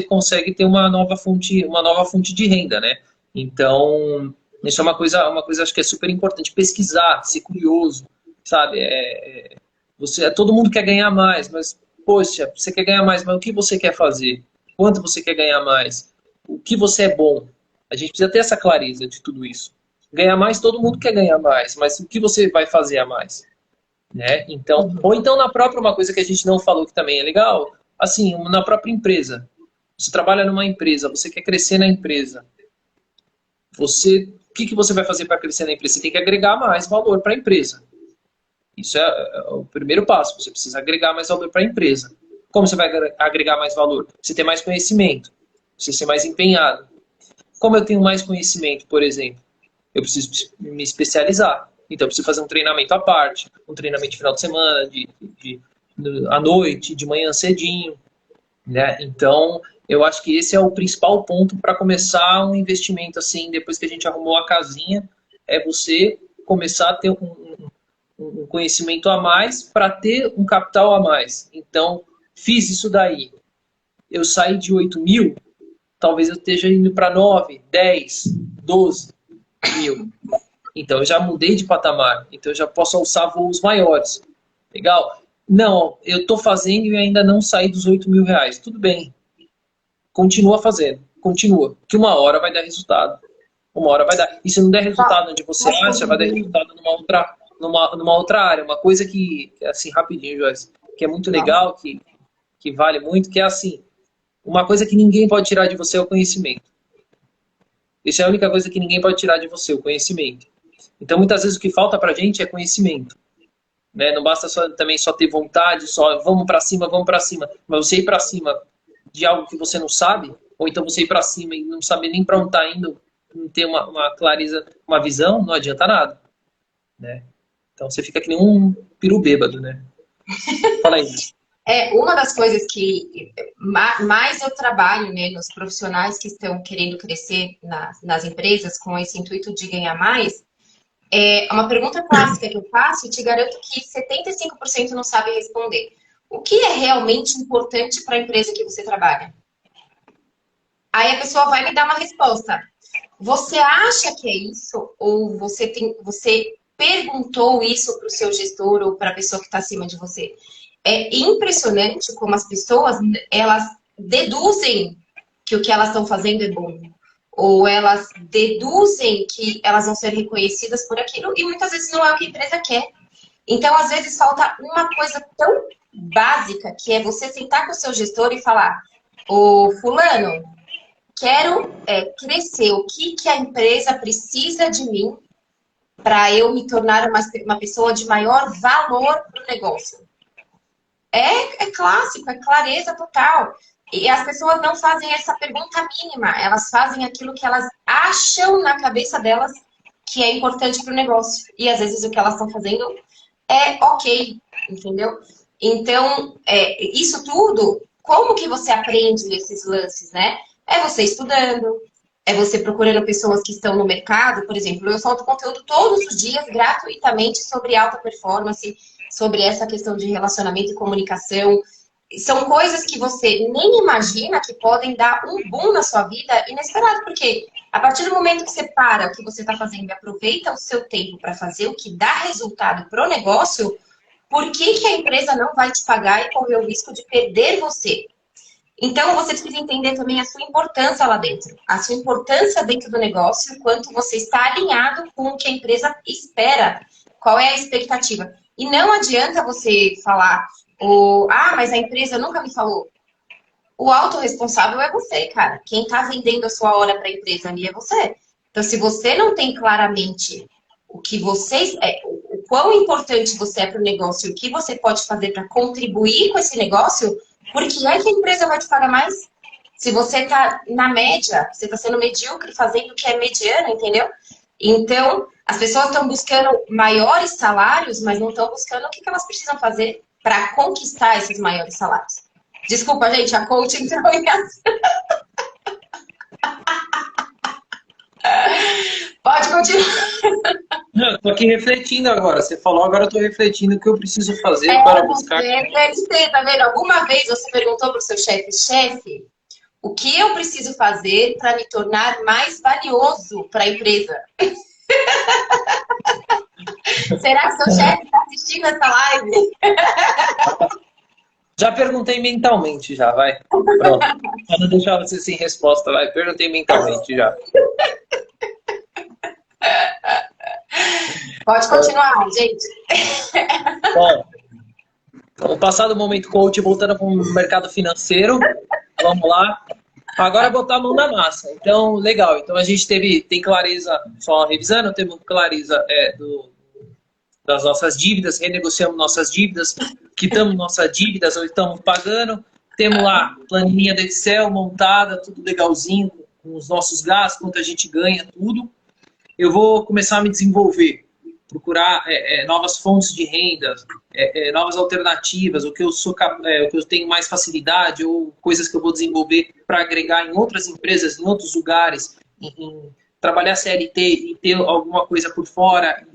consegue ter uma nova fonte de renda, né? Então, isso é uma coisa acho que é super importante, pesquisar, ser curioso, sabe? Todo mundo quer ganhar mais, mas, poxa, você quer ganhar mais, mas o que você quer fazer? Quanto você quer ganhar mais? O que você é bom? A gente precisa ter essa clareza de tudo isso. Ganhar mais, todo mundo quer ganhar mais, mas o que você vai fazer a mais? Né? Então, ou então na própria, uma coisa que a gente não falou que também é legal, assim, na própria empresa. Você trabalha numa empresa, você quer crescer na empresa. O que você vai fazer para crescer na empresa? Você tem que agregar mais valor para a empresa. Isso é o primeiro passo. Você precisa agregar mais valor para a empresa. Como você vai agregar mais valor? Você ter mais conhecimento. Você ser mais empenhado. Como eu tenho mais conhecimento, por exemplo? Eu preciso me especializar. Então, eu preciso fazer um treinamento à parte. Um treinamento de final de semana, à noite, de manhã cedinho. Né? Então, eu acho que esse é o principal ponto para começar um investimento assim, depois que a gente arrumou a casinha, é você começar a ter um conhecimento a mais para ter um capital a mais. Então, fiz isso daí. Eu saí de 8 mil, talvez eu esteja indo para 9, 10, 12 mil. Então, eu já mudei de patamar. Então, eu já posso alçar voos maiores. Legal? Não, eu estou fazendo e ainda não saí dos 8 mil reais. Tudo bem. Continua fazendo. Continua. Que uma hora vai dar resultado. Uma hora vai dar. E se não der resultado onde você acha, vai dar resultado numa outra área. Uma coisa que assim, rapidinho, Joyce, que é muito legal, que vale muito, que é assim, uma coisa que ninguém pode tirar de você é o conhecimento. Isso é a única coisa que ninguém pode tirar de você, o conhecimento. Então, muitas vezes o que falta pra gente é conhecimento. Né? Não basta também só ter vontade, só vamos pra cima, mas você ir pra cima de algo que você não sabe, ou então você ir pra cima e não saber nem pra onde tá indo, não ter uma clareza, uma visão, não adianta nada. Né? Então você fica que nem um peru bêbado, né? Fala aí. Uma das coisas que mais eu trabalho, né, nos profissionais que estão querendo crescer nas empresas com esse intuito de ganhar mais, é uma pergunta clássica que eu faço e te garanto que 75% não sabe responder. O que é realmente importante para a empresa que você trabalha? Aí a pessoa vai me dar uma resposta. Você acha que é isso? Ou você perguntou isso para o seu gestor ou para a pessoa que está acima de você? É impressionante como as pessoas, elas deduzem que o que elas estão fazendo é bom. Ou elas deduzem que elas vão ser reconhecidas por aquilo e muitas vezes não é o que a empresa quer. Então, às vezes, falta uma coisa tão básica, que é você sentar com o seu gestor e falar: ô fulano, quero crescer, o que a empresa precisa de mim para eu me tornar uma pessoa de maior valor para o negócio? É clássico, é clareza total. E as pessoas não fazem essa pergunta mínima, elas fazem aquilo que elas acham na cabeça delas que é importante para o negócio. E às vezes o que elas estão fazendo é ok, entendeu? Então, isso tudo, como que você aprende esses lances, né? É você estudando, é você procurando pessoas que estão no mercado. Por exemplo, eu solto conteúdo todos os dias, gratuitamente, sobre alta performance, sobre essa questão de relacionamento e comunicação. são coisas que você nem imagina que podem dar um boom na sua vida inesperado, porque a partir do momento que você para o que você está fazendo e aproveita o seu tempo para fazer o que dá resultado para o negócio, por que que a empresa não vai te pagar e correr o risco de perder você? Então, você precisa entender também a sua importância lá dentro. A sua importância dentro do negócio, quanto você está alinhado com o que a empresa espera. Qual é a expectativa? E não adianta você falar, mas a empresa nunca me falou. O autorresponsável é você, cara. Quem está vendendo a sua hora para a empresa ali é você. Então, se você não tem claramente o que você o quão importante você é para o negócio e o que você pode fazer para contribuir com esse negócio, por que é que a empresa vai te pagar mais? Se você está na média, você está sendo medíocre fazendo o que é mediano, entendeu? Então, as pessoas estão buscando maiores salários, mas não estão buscando o que elas precisam fazer para conquistar esses maiores salários. Desculpa, gente, a coach entrou em ação. Pode continuar. Não, tô aqui refletindo agora. Você falou, agora eu tô refletindo o que eu preciso fazer para buscar. Tá vendo? Alguma vez você perguntou para o seu chefe, o que eu preciso fazer para me tornar mais valioso para a empresa? Será que seu chefe está assistindo essa live? Já perguntei mentalmente, já, vai. Pronto. Para não deixar você sem resposta, vai. Perguntei mentalmente já. Pode continuar, gente. Bom, então, passado o momento coach, voltando para o mercado financeiro, vamos lá. Agora botar a mão na massa. Então, legal. Então, a gente tem clareza, só revisando, temos clareza das nossas dívidas, renegociamos nossas dívidas, quitamos nossas dívidas ou estamos pagando. Temos lá planilha do Excel montada, tudo legalzinho, com os nossos gastos, quanto a gente ganha, tudo. Eu vou começar a me desenvolver, procurar novas fontes de renda, novas alternativas, o que eu tenho mais facilidade, ou coisas que eu vou desenvolver para agregar em outras empresas, em outros lugares, em trabalhar CLT e ter alguma coisa por fora,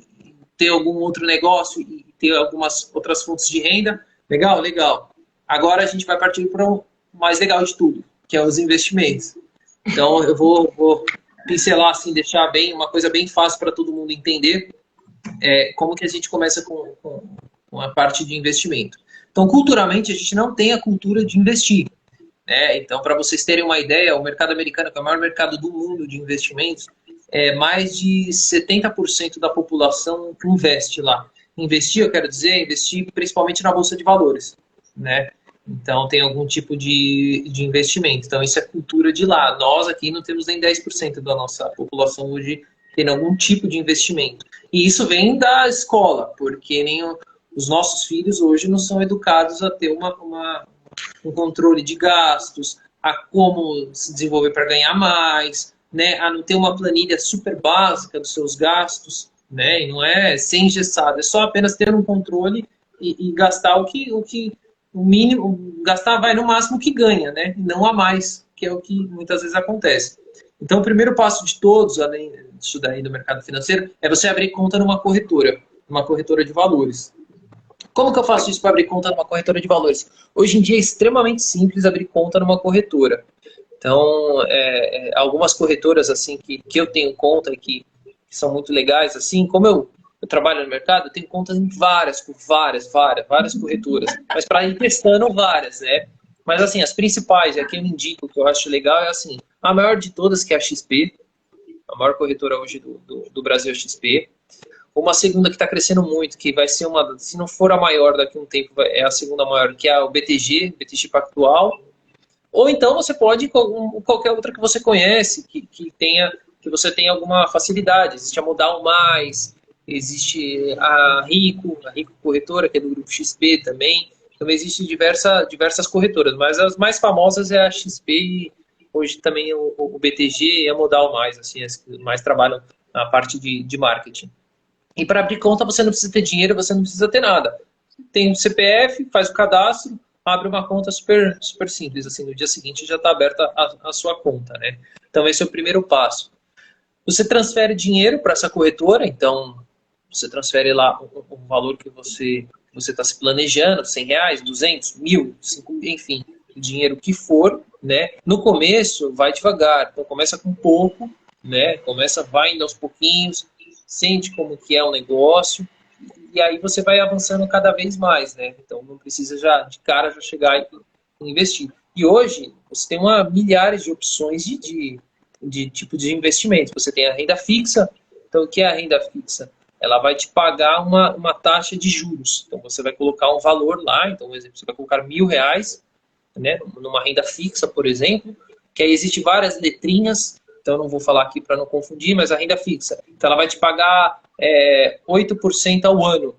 ter algum outro negócio e ter algumas outras fontes de renda. Legal? Legal. Agora a gente vai partir para o mais legal de tudo, que é os investimentos. Então eu vou pincelar, assim, deixar uma coisa bem fácil para todo mundo entender como que a gente começa com a parte de investimento. Então, culturalmente, a gente não tem a cultura de investir, né? Então, para vocês terem uma ideia, o mercado americano, que é o maior mercado do mundo de investimentos, mais de 70% da população investe lá. Investir, eu quero dizer, investir principalmente na Bolsa de Valores, né? Então, tem algum tipo de investimento. Então, isso é cultura de lá. Nós aqui não temos nem 10% da nossa população hoje tendo algum tipo de investimento. E isso vem da escola, porque nem os nossos filhos hoje não são educados a ter um controle de gastos, a como se desenvolver para ganhar mais, né? A não ter uma planilha super básica dos seus gastos, né? E não é ser engessado, é só apenas ter um controle e gastar o mínimo, gastar vai no máximo que ganha, né? E não a mais, que é o que muitas vezes acontece. Então, o primeiro passo de todos, além disso daí do mercado financeiro, é você abrir conta numa corretora de valores. Como que eu faço isso para abrir conta numa corretora de valores? Hoje em dia é extremamente simples abrir conta numa corretora. Então, algumas corretoras assim que eu tenho conta e que são muito legais, assim, como eu trabalho no mercado, eu tenho contas em várias corretoras, mas para ir testando várias, né? Mas assim, as principais, que eu indico, que eu acho legal, é assim, a maior de todas, que é a XP, a maior corretora hoje do Brasil é a XP. Uma segunda que está crescendo muito, que vai ser se não for a maior daqui a um tempo, é a segunda maior, que é o BTG Pactual. Ou então você pode ir com qualquer outra que você conhece, que você tenha alguma facilidade. Existe a Modal Mais, existe a Rico Corretora, que é do grupo XP também. Então existem diversas corretoras, mas as mais famosas é a XP e hoje também o BTG e a Modal Mais, assim, as que mais trabalham na parte de marketing. E para abrir conta você não precisa ter dinheiro, você não precisa ter nada. Tem um CPF, faz o cadastro, abre uma conta super, super simples, assim, no dia seguinte já está aberta a sua conta, né? Então esse é o primeiro passo. Você transfere dinheiro para essa corretora, então você transfere lá o valor que você você está se planejando, R$ 100, 200, 1.000, 5, enfim, o dinheiro que for, né? No começo, vai devagar. Então, começa com pouco, né? Vai indo aos pouquinhos, sente como que é o negócio, e aí você vai avançando cada vez mais, né? Então, não precisa já, de cara, já chegar e investir. E hoje, você tem milhares de opções de tipo de investimento. Você tem a renda fixa. Então, o que é a renda fixa? Ela vai te pagar uma taxa de juros. Então, você vai colocar um valor lá. Então, por exemplo, você vai colocar R$ 1.000, né, numa renda fixa, por exemplo, que aí existe várias letrinhas. Então, eu não vou falar aqui para não confundir, mas a renda fixa. Então, ela vai te pagar 8% ao ano.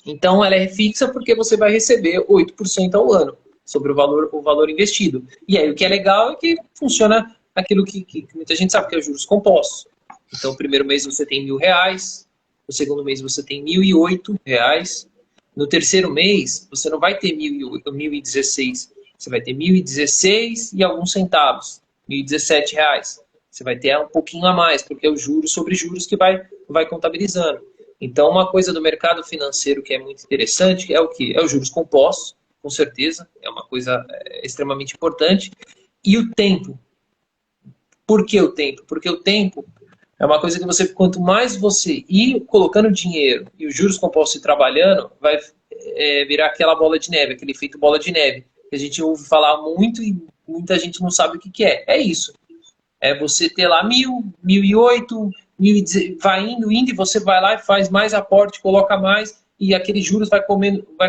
Então, ela é fixa porque você vai receber 8% ao ano sobre o valor investido. E aí, o que é legal é que funciona aquilo que muita gente sabe, que é os juros compostos. Então, o primeiro mês você tem R$ 1.000, no segundo mês você tem R$ 1.008, no terceiro mês você não vai ter 1.016, você vai ter 1.016 e alguns centavos, R$ 1.017. Você vai ter um pouquinho a mais, porque é o juros sobre juros que vai contabilizando. Então, uma coisa do mercado financeiro que é muito interessante é o quê? É os juros compostos, com certeza, é uma coisa extremamente importante. E o tempo. Por que o tempo? Porque o tempo é uma coisa que você, quanto mais você ir colocando dinheiro e os juros compostos ir trabalhando, vai virar aquela bola de neve, aquele efeito bola de neve, que a gente ouve falar muito e muita gente não sabe o que é. É isso. É você ter lá 1.000, 1.008, 1.000, vai indo, e você vai lá e faz mais aporte, coloca mais, e aqueles juros vai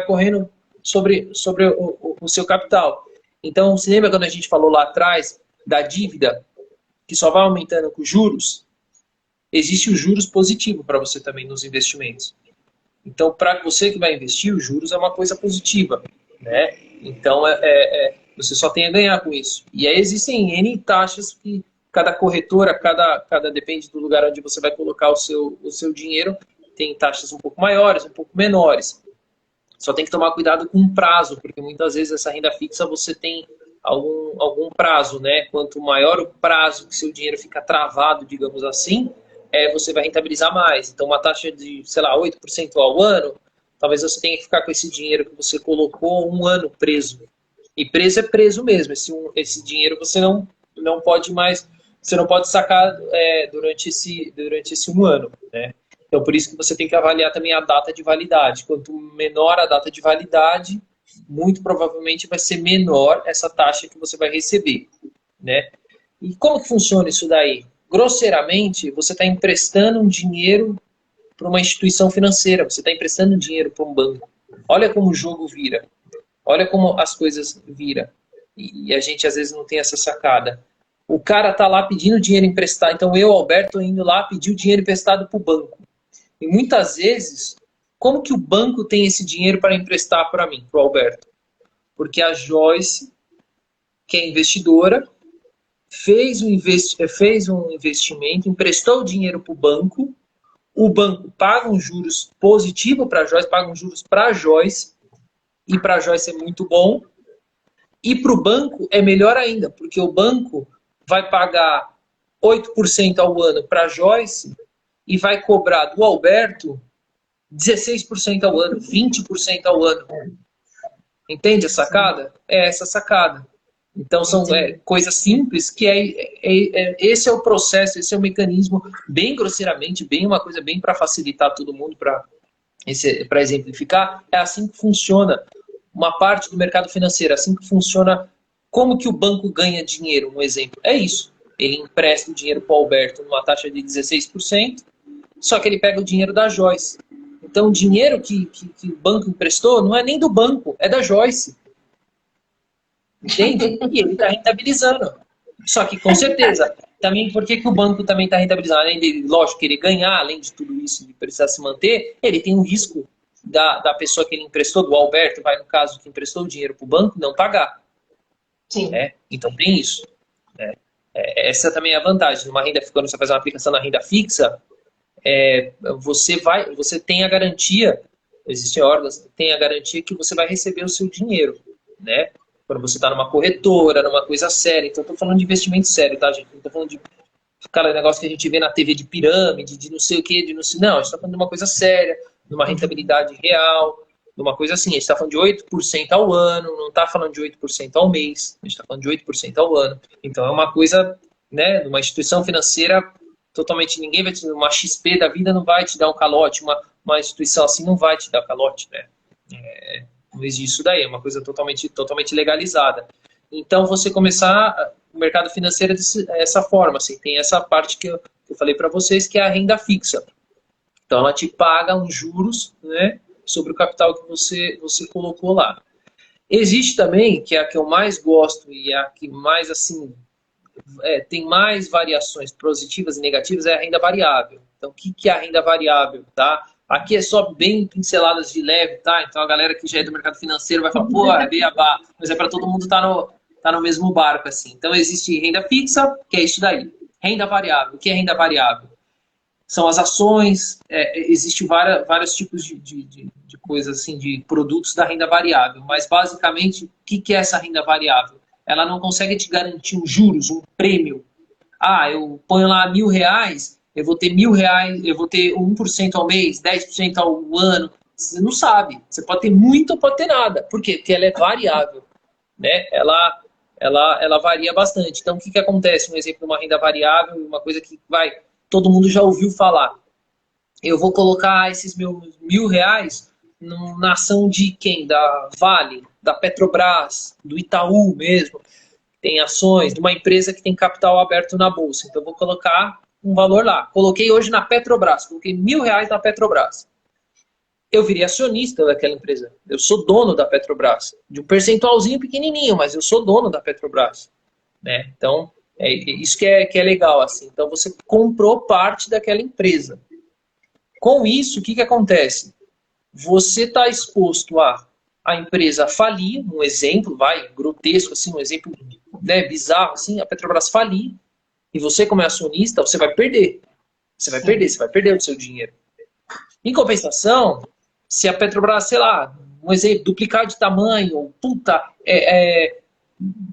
correndo sobre o seu capital. Então, você lembra quando a gente falou lá atrás da dívida, que só vai aumentando com os juros? Existe o juros positivo para você também nos investimentos. Então, para você que vai investir, os juros é uma coisa positiva, né? Então, você só tem a ganhar com isso. E aí existem N taxas que cada corretora, depende do lugar onde você vai colocar o seu dinheiro, tem taxas um pouco maiores, um pouco menores. Só tem que tomar cuidado com o prazo, porque muitas vezes essa renda fixa você tem algum prazo, né? Quanto maior o prazo que seu dinheiro fica travado, digamos assim, você vai rentabilizar mais. Então, uma taxa de, 8% ao ano, talvez você tenha que ficar com esse dinheiro que você colocou um ano preso. E preso é preso mesmo. Esse dinheiro você não pode mais, você não pode sacar durante esse um ano, né? Então, por isso que você tem que avaliar também a data de validade. Quanto menor a data de validade, muito provavelmente vai ser menor essa taxa que você vai receber, né? E como que funciona isso daí? Grosseiramente, você está emprestando um dinheiro para uma instituição financeira, você está emprestando dinheiro para um banco. Olha como o jogo vira. Olha como as coisas viram. E a gente às vezes não tem essa sacada. O cara está lá pedindo dinheiro emprestado. Então eu, Alberto, indo lá pedir o dinheiro emprestado para o banco. E muitas vezes, como que o banco tem esse dinheiro para emprestar para mim, para o Alberto? Porque a Joyce, que é investidora, fez um investimento, emprestou o dinheiro para o banco paga um juros positivo para a Joyce, paga um juros para a Joyce, e para a Joyce é muito bom. E para o banco é melhor ainda, porque o banco vai pagar 8% ao ano para a Joyce e vai cobrar do Alberto 16% ao ano, 20% ao ano. Entende a sacada? É essa sacada. Então são coisas simples que esse é o processo, esse é o mecanismo, bem grosseiramente, uma coisa bem para facilitar todo mundo, para exemplificar. É assim que funciona uma parte do mercado financeiro, assim que funciona. Como que o banco ganha dinheiro? Um exemplo é isso. Ele empresta o dinheiro para o Alberto numa taxa de 16%, só que ele pega o dinheiro da Joyce. Então o dinheiro que o banco emprestou não é nem do banco, é da Joyce. Entende? E ele está rentabilizando. Só que, com certeza, também por que o banco também está rentabilizando? Além de, lógico, querer ganhar, além de tudo isso, de precisar se manter, ele tem um risco da pessoa que ele emprestou, do Alberto, no caso, que emprestou o dinheiro para o banco, não pagar. Sim. Né? Então tem isso. Né? Essa também é a vantagem. Numa renda, quando você faz uma aplicação na renda fixa, você tem a garantia, existem órgãos, tem a garantia que você vai receber o seu dinheiro, né? Quando você está numa corretora, numa coisa séria. Então, eu estou falando de investimento sério, tá, gente? Não estou falando de aquele negócio que a gente vê na TV de pirâmide, de não sei o quê, de não sei... Não, a gente está falando de uma coisa séria, de uma rentabilidade real, Numa coisa assim, a gente está falando de 8% ao ano, não está falando de 8% ao mês, a gente está falando de 8% ao ano. Então é uma coisa, né, numa instituição financeira, totalmente ninguém vai te dar, uma XP da vida não vai te dar um calote, uma instituição assim não vai te dar calote, né? Não existe isso daí, é uma coisa totalmente legalizada. Então você começar o mercado financeiro dessa forma, assim, tem essa parte que eu falei para vocês, que é a renda fixa. Então ela te paga uns juros, né, sobre o capital que você colocou lá. Existe também, que é a que eu mais gosto e a que mais, assim, tem mais variações positivas e negativas, é a renda variável. Então, o que é a renda variável, tá? Aqui é só bem pinceladas de leve, tá? Então, a galera que já é do mercado financeiro vai falar, pô, é beabá, mas é para todo mundo tá no mesmo barco, assim. Então, existe renda fixa, que é isso daí. Renda variável. O que é renda variável? São as ações, existe vários tipos de coisas, assim, de produtos da renda variável. Mas, basicamente, o que é essa renda variável? Ela não consegue te garantir um juros, um prêmio. Ah, eu ponho lá R$1.000, eu vou ter R$1.000, eu vou ter 1% ao mês, 10% ao ano. Você não sabe. Você pode ter muito ou pode ter nada. Por quê? Porque ela é variável, né? Ela varia bastante. Então, o que acontece? Um exemplo de uma renda variável, uma coisa que todo mundo já ouviu falar. Eu vou colocar esses meus R$1.000 na ação de quem? Da Vale, da Petrobras, do Itaú mesmo. Tem ações de uma empresa que tem capital aberto na bolsa. Então, eu vou colocar um valor lá. Coloquei hoje na Petrobras. Coloquei R$1.000 na Petrobras. Eu virei acionista daquela empresa. Eu sou dono da Petrobras. De um percentualzinho pequenininho, mas eu sou dono da Petrobras. Né? Então, isso que é legal. Assim. Então, você comprou parte daquela empresa. Com isso, o que acontece? Você está exposto a empresa falir, um exemplo, grotesco, assim, um exemplo, né, bizarro, assim, a Petrobras falir, e você, como é acionista, você vai perder. Você vai perder o seu dinheiro. Em compensação, se a Petrobras, sei lá, um exemplo, duplicar de tamanho,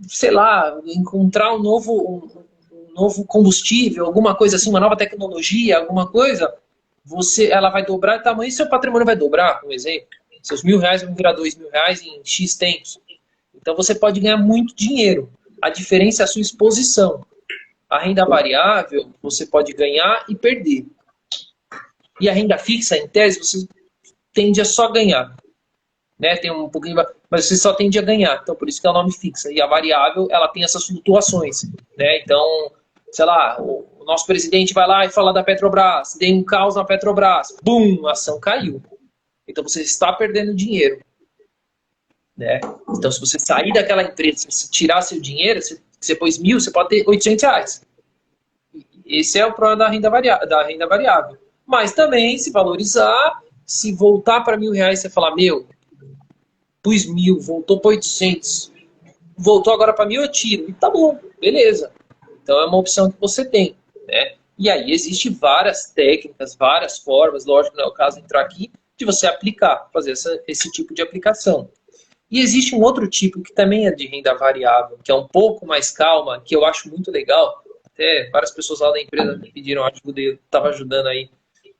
sei lá, encontrar um novo combustível, alguma coisa assim, uma nova tecnologia, alguma coisa, ela vai dobrar de tamanho e seu patrimônio vai dobrar, um exemplo. Seus R$1.000 vão virar R$2.000 em X tempos. Então você pode ganhar muito dinheiro. A diferença é a sua exposição. A renda variável, você pode ganhar e perder. E a renda fixa, em tese, você tende a só ganhar. Né? Tem um pouquinho, mas você só tende a ganhar. Então, por isso que é o nome fixa. E a variável, ela tem essas flutuações. Né? Então, sei lá, o nosso presidente vai lá e fala da Petrobras, tem um caos na Petrobras, bum, a ação caiu. Então, você está perdendo dinheiro. Né? Então, se você sair daquela empresa, se tirar seu dinheiro, se você pôs 1.000, você pode ter R$800. Esse é o problema da renda variável. Mas também, se valorizar, se voltar para R$1.000, você falar, pus 1.000, voltou para 800, voltou agora para 1.000, eu tiro. E tá bom, beleza. Então é uma opção que você tem. Né? E aí existem várias técnicas, várias formas, lógico, não é o caso de entrar aqui, de você aplicar, fazer esse tipo de aplicação. E existe um outro tipo que também é de renda variável, que é um pouco mais calma, que eu acho muito legal. Até várias pessoas lá da empresa me pediram ajuda, eu estava ajudando aí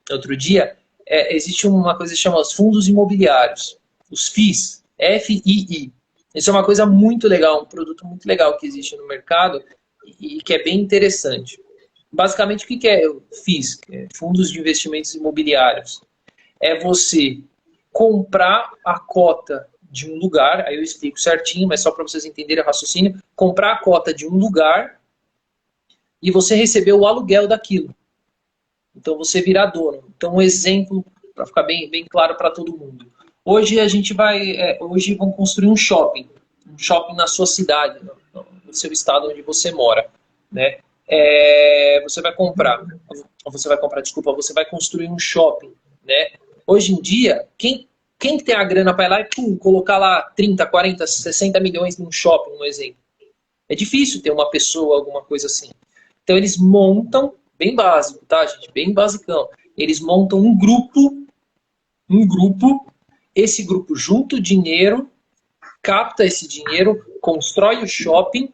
outro dia. Existe uma coisa que chama os fundos imobiliários, os FIIs, F-I-I. Isso é uma coisa muito legal, um produto muito legal que existe no mercado e que é bem interessante. Basicamente, o que é FIIs? Fundos de investimentos imobiliários. É você comprar a cota de um lugar, aí eu explico certinho, mas só para vocês entenderem o raciocínio, comprar a cota de um lugar e você receber o aluguel daquilo. Então você virar dono. Então um exemplo, para ficar bem claro para todo mundo. Hoje a gente hoje vão construir um shopping na sua cidade, no seu estado onde você mora. Né? Você vai construir um shopping. Né? Hoje em dia, quem tem a grana para ir lá e colocar lá 30, 40, 60 milhões num shopping, um exemplo? É difícil ter uma pessoa, alguma coisa assim. Então eles montam, bem básico, tá, gente? Bem basicão. Eles montam um grupo, esse grupo junta o dinheiro, capta esse dinheiro, constrói o shopping,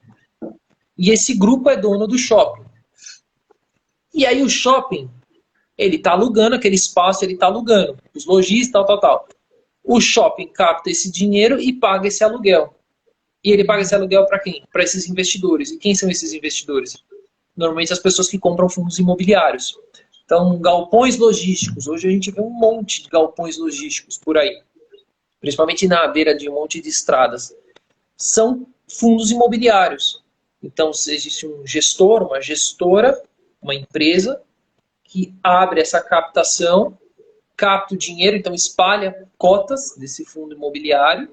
e esse grupo é dono do shopping. E aí o shopping, ele está alugando aquele espaço, ele está alugando. Os lojistas, tal. O shopping capta esse dinheiro e paga esse aluguel. E ele paga esse aluguel para quem? Para esses investidores. E quem são esses investidores? Normalmente as pessoas que compram fundos imobiliários. Então, galpões logísticos. Hoje a gente vê um monte de galpões logísticos por aí. Principalmente na beira de um monte de estradas. São fundos imobiliários. Então, existe um gestor, uma gestora, uma empresa que abre essa captação, capta o dinheiro, então espalha cotas desse fundo imobiliário.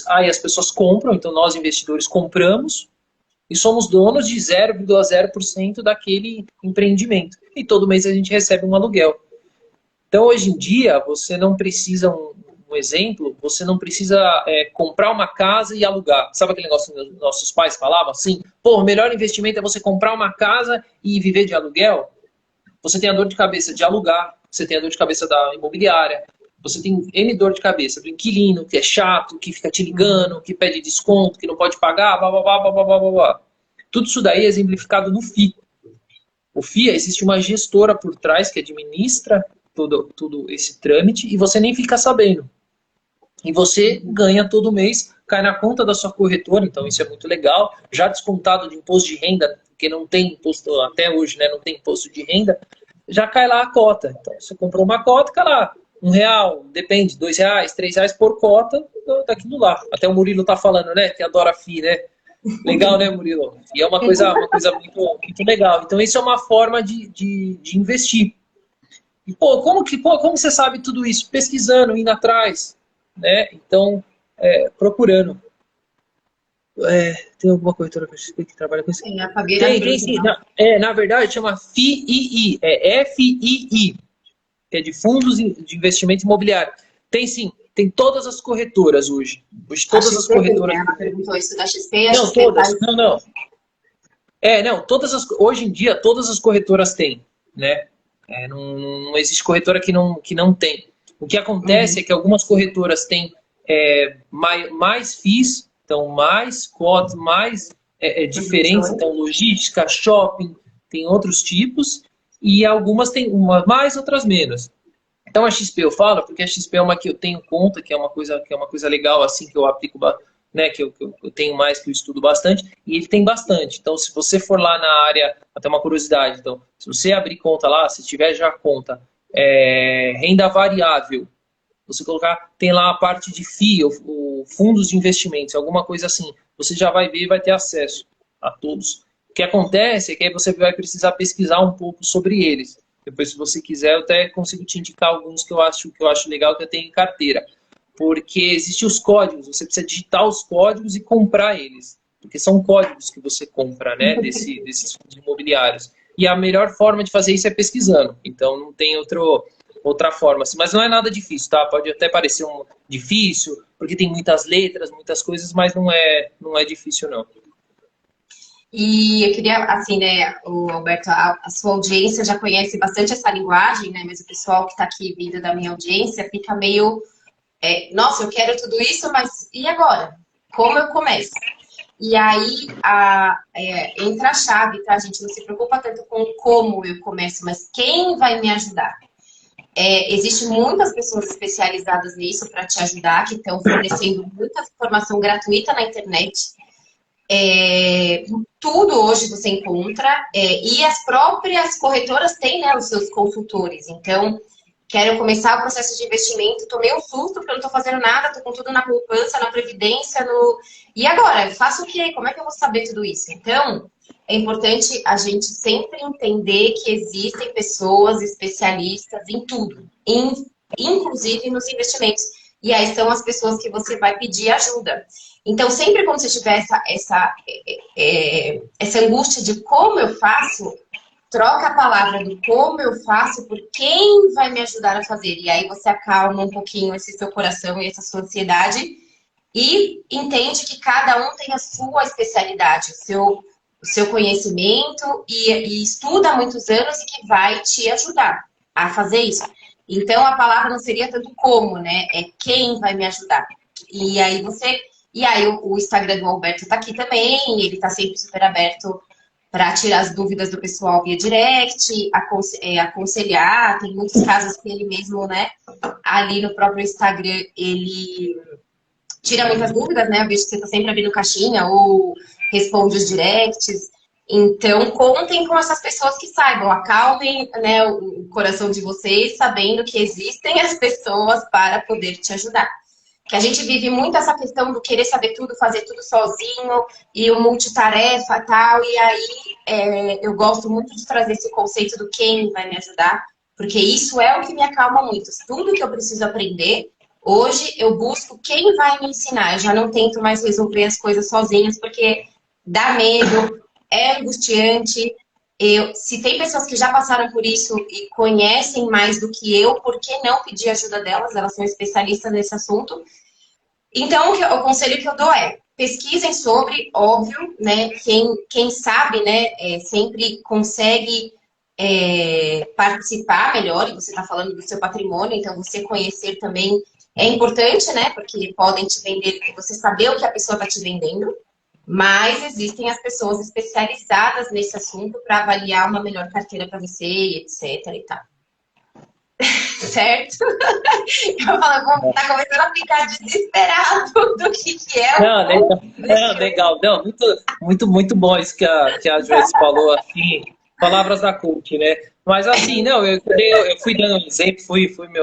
Aí as pessoas compram, então nós investidores compramos e somos donos de 0,0% daquele empreendimento. E todo mês a gente recebe um aluguel. Então, hoje em dia, você não precisa, um exemplo, você não precisa comprar uma casa e alugar. Sabe aquele negócio que nossos pais falavam assim? Pô, o melhor investimento é você comprar uma casa e viver de aluguel. Você tem a dor de cabeça de alugar, você tem a dor de cabeça da imobiliária, você tem N dor de cabeça do inquilino, que é chato, que fica te ligando, que pede desconto, que não pode pagar, blá, blá, blá, blá, blá, blá, blá. Tudo isso daí é exemplificado no FII. O FII, existe uma gestora por trás que administra todo esse trâmite e você nem fica sabendo. E você ganha todo mês, cai na conta da sua corretora, então isso é muito legal. Já descontado de imposto de renda, porque não tem imposto, até hoje, né, não tem imposto de renda, já cai lá a cota. Então, você comprou uma cota, cai lá. R$1, depende, R$2, R$3 por cota daquilo lá. Até o Murilo tá falando, né, que adora FII, né? Legal, né, Murilo? E é uma coisa muito, muito legal. Então, isso é uma forma de investir. E, pô, como você sabe tudo isso? Pesquisando, indo atrás, né? Então, procurando. Tem alguma corretora que trabalha com isso? Tem sim. Na verdade, chama FII. É FII. Que é de fundos de investimento imobiliário. Tem sim, tem todas as corretoras hoje. Hoje todas as corretoras. Ela perguntou isso da XP, não, todas. Não. Hoje em dia todas as corretoras têm, né? Não existe corretora que não tem. O que acontece é que algumas corretoras têm mais FIIs, então mais cotas, mais diferentes, então logística, shopping, tem outros tipos. E algumas têm mais, outras menos. Então a XP eu falo, porque a XP é uma que eu tenho conta, que é uma coisa legal, assim, que eu aplico, né, que eu tenho mais, que eu estudo bastante, e ele tem bastante. Então, se você for lá na área, até uma curiosidade, então, se você abrir conta lá, se tiver já conta, renda variável, você colocar, tem lá a parte de FII, ou fundos de investimentos, alguma coisa assim, você já vai ver e vai ter acesso a todos. O que acontece é que aí você vai precisar pesquisar um pouco sobre eles. Depois, se você quiser, eu até consigo te indicar alguns que eu acho legal, que eu tenho em carteira. Porque existem os códigos, você precisa digitar os códigos e comprar eles. Porque são códigos que você compra, né, desses fundos imobiliários. E a melhor forma de fazer isso é pesquisando. Então, não tem outra forma. Assim. Mas não é nada difícil, tá? Pode até parecer difícil, porque tem muitas letras, muitas coisas, mas não é difícil, não. E eu queria, assim, né, Alberto, a sua audiência já conhece bastante essa linguagem, né, mas o pessoal que está aqui vindo da minha audiência fica meio, nossa, eu quero tudo isso, mas e agora? Como eu começo? E aí entra a chave, tá, gente? Não se preocupa tanto com como eu começo, mas quem vai me ajudar? Existem muitas pessoas especializadas nisso para te ajudar, que estão fornecendo muita informação gratuita na internet. Tudo hoje você encontra, e as próprias corretoras têm, né, os seus consultores. Então, quero começar o processo de investimento, tomei um susto porque eu não estou fazendo nada, estou com tudo na poupança, na previdência, E agora? Eu faço o quê? Como é que eu vou saber tudo isso? Então, é importante a gente sempre entender que existem pessoas especialistas em tudo, inclusive nos investimentos. E aí são as pessoas que você vai pedir ajuda. Então, sempre quando você tiver essa angústia de como eu faço, troca a palavra do como eu faço por quem vai me ajudar a fazer. E aí você acalma um pouquinho esse seu coração e essa sua ansiedade e entende que cada um tem a sua especialidade, o seu conhecimento e estuda há muitos anos e que vai te ajudar a fazer isso. Então, a palavra não seria tanto como, né? É quem vai me ajudar. E aí o Instagram do Alberto tá aqui também, ele tá sempre super aberto para tirar as dúvidas do pessoal via direct, aconselhar. Tem muitos casos que ele mesmo, né, ali no próprio Instagram, ele tira muitas dúvidas, né? Eu vejo que você está sempre abrindo caixinha ou responde os directs. Então, contem com essas pessoas que saibam, acalmem, né, o coração de vocês, sabendo que existem as pessoas para poder te ajudar. Que a gente vive muito essa questão do querer saber tudo, fazer tudo sozinho, e o multitarefa e tal, e aí eu gosto muito de trazer esse conceito do quem vai me ajudar, porque isso é o que me acalma muito. Tudo que eu preciso aprender, hoje eu busco quem vai me ensinar. Eu já não tento mais resolver as coisas sozinhas, porque dá medo, é angustiante. Se tem pessoas que já passaram por isso e conhecem mais do que eu, por que não pedir ajuda delas? Elas são especialistas nesse assunto. Então, o conselho que eu dou é: pesquisem sobre, óbvio, né? Quem sabe, né, sempre consegue participar melhor, e você está falando do seu patrimônio, então você conhecer também é importante, né? Porque podem te vender, você saber o que a pessoa está te vendendo. Mas existem as pessoas especializadas nesse assunto para avaliar uma melhor carteira para você, etc. e tal. Certo? Eu falo, tá começando a ficar desesperado do que é. Não, legal. Não, muito bom isso que a Joyce falou, assim, palavras da coach, né? Mas assim, não, eu fui dando um exemplo, fui me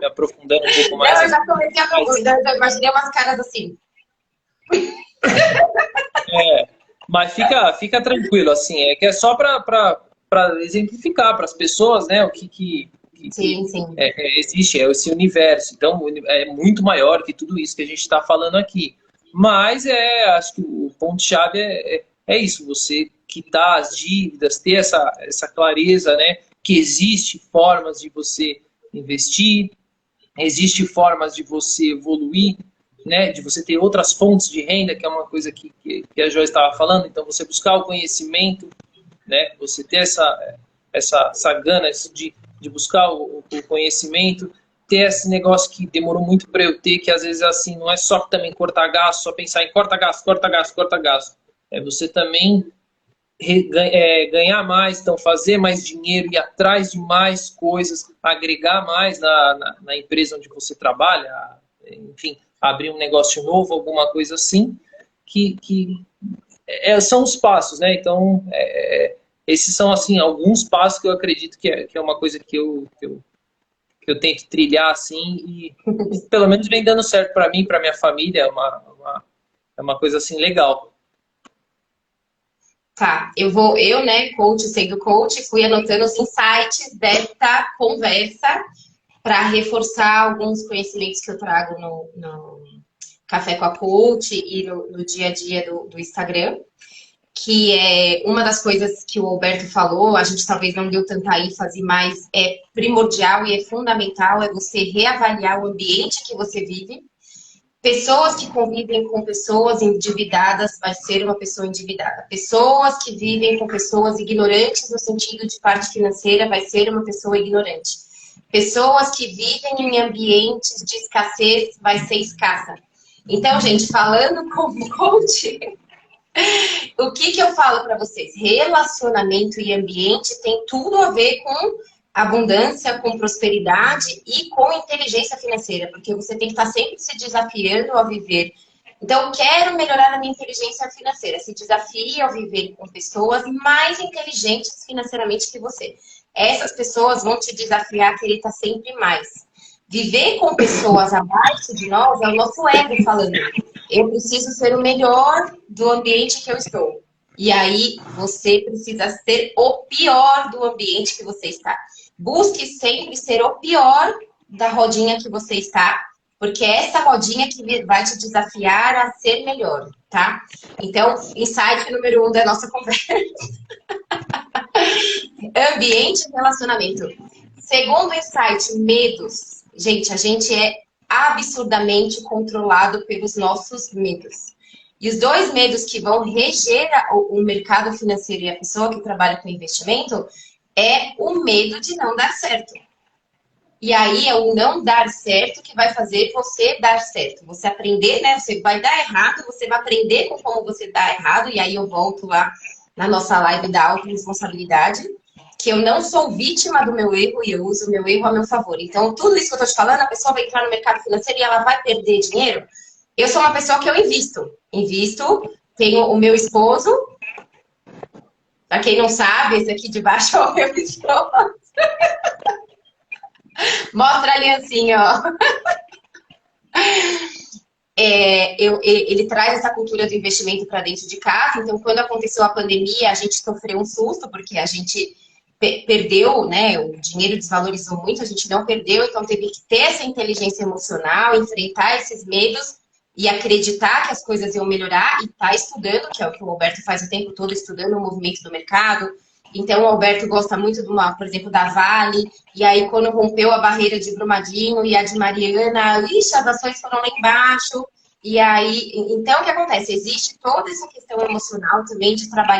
aprofundando um pouco mais. Não, eu já comecei a perguntar, eu imaginei umas caras assim. Mas fica tranquilo, assim, é que é só para exemplificar para as pessoas, né, o que Sim. existe, esse universo. Então, é muito maior que tudo isso que a gente está falando aqui. Mas acho que o ponto-chave é isso, você quitar as dívidas, ter essa clareza, né, que existe formas de você investir, existe formas de você evoluir, né, de você ter outras fontes de renda, que é uma coisa que a Joyce estava falando. Então, você buscar o conhecimento, né, você ter essa gana de buscar o conhecimento, ter esse negócio que demorou muito para eu ter, que às vezes assim, não é só também cortar gasto, só pensar em corta gasto. É você também ganhar mais, então fazer mais dinheiro, ir atrás de mais coisas, agregar mais na empresa onde você trabalha, enfim, abrir um negócio novo, alguma coisa assim, que são os passos, né? Então, esses são, assim, alguns passos que eu acredito que é uma coisa que eu tento trilhar, assim, e pelo menos vem dando certo para mim, para minha família, é uma coisa, assim, legal. Tá, né, coach, sendo coach, fui anotando os insights desta conversa para reforçar alguns conhecimentos que eu trago no Café com a Coach e no dia a dia do Instagram, que é uma das coisas que o Alberto falou, a gente talvez não deu tanta ênfase, mas é primordial e é fundamental, é você reavaliar o ambiente que você vive. Pessoas que convivem com pessoas endividadas vai ser uma pessoa endividada. Pessoas que vivem com pessoas ignorantes no sentido de parte financeira vai ser uma pessoa ignorante. Pessoas que vivem em ambientes de escassez vai ser escassa. Então, gente, falando como coach, o que eu falo para vocês? Relacionamento e ambiente tem tudo a ver com abundância, com prosperidade e com inteligência financeira, porque você tem que estar sempre se desafiando a viver. Então, eu quero melhorar a minha inteligência financeira. Se desafie a viver com pessoas mais inteligentes financeiramente que você. Essas pessoas vão te desafiar a querer estar sempre mais. Viver com pessoas abaixo de nós é o nosso ego falando. Eu preciso ser o melhor do ambiente que eu estou. E aí, você precisa ser o pior do ambiente que você está. Busque sempre ser o pior da rodinha que você está, porque é essa rodinha que vai te desafiar a ser melhor, tá? Então, insight número 1 da nossa conversa. Ambiente e relacionamento. Segundo insight, medos. Gente, a gente é absurdamente controlado pelos nossos medos. E os dois medos que vão reger o mercado financeiro e a pessoa que trabalha com investimento é o medo de não dar certo. E aí é o não dar certo que vai fazer você dar certo. Você aprender, né? Você vai dar errado, você vai aprender com como você dá errado. E aí eu volto lá na nossa live da autorresponsabilidade, que eu não sou vítima do meu erro e eu uso o meu erro a meu favor. Então, tudo isso que eu tô te falando, a pessoa vai entrar no mercado financeiro e ela vai perder dinheiro. Eu sou uma pessoa que eu invisto. Invisto, tenho o meu esposo. Pra quem não sabe, esse aqui de baixo é o meu esposo. Mostra a aliancinha, ó. Ele traz essa cultura do investimento para dentro de casa. Então, quando aconteceu a pandemia, a gente sofreu um susto, porque a gente perdeu, né? O dinheiro desvalorizou muito, a gente não perdeu, então teve que ter essa inteligência emocional, enfrentar esses medos e acreditar que as coisas iam melhorar e tá estudando, que é o que o Alberto faz o tempo todo, estudando o movimento do mercado. Então, o Alberto gosta muito, por exemplo, da Vale, e aí quando rompeu a barreira de Brumadinho e a de Mariana, ixi, as ações foram lá embaixo. E aí, então o que acontece? Existe toda essa questão emocional também de trabalhar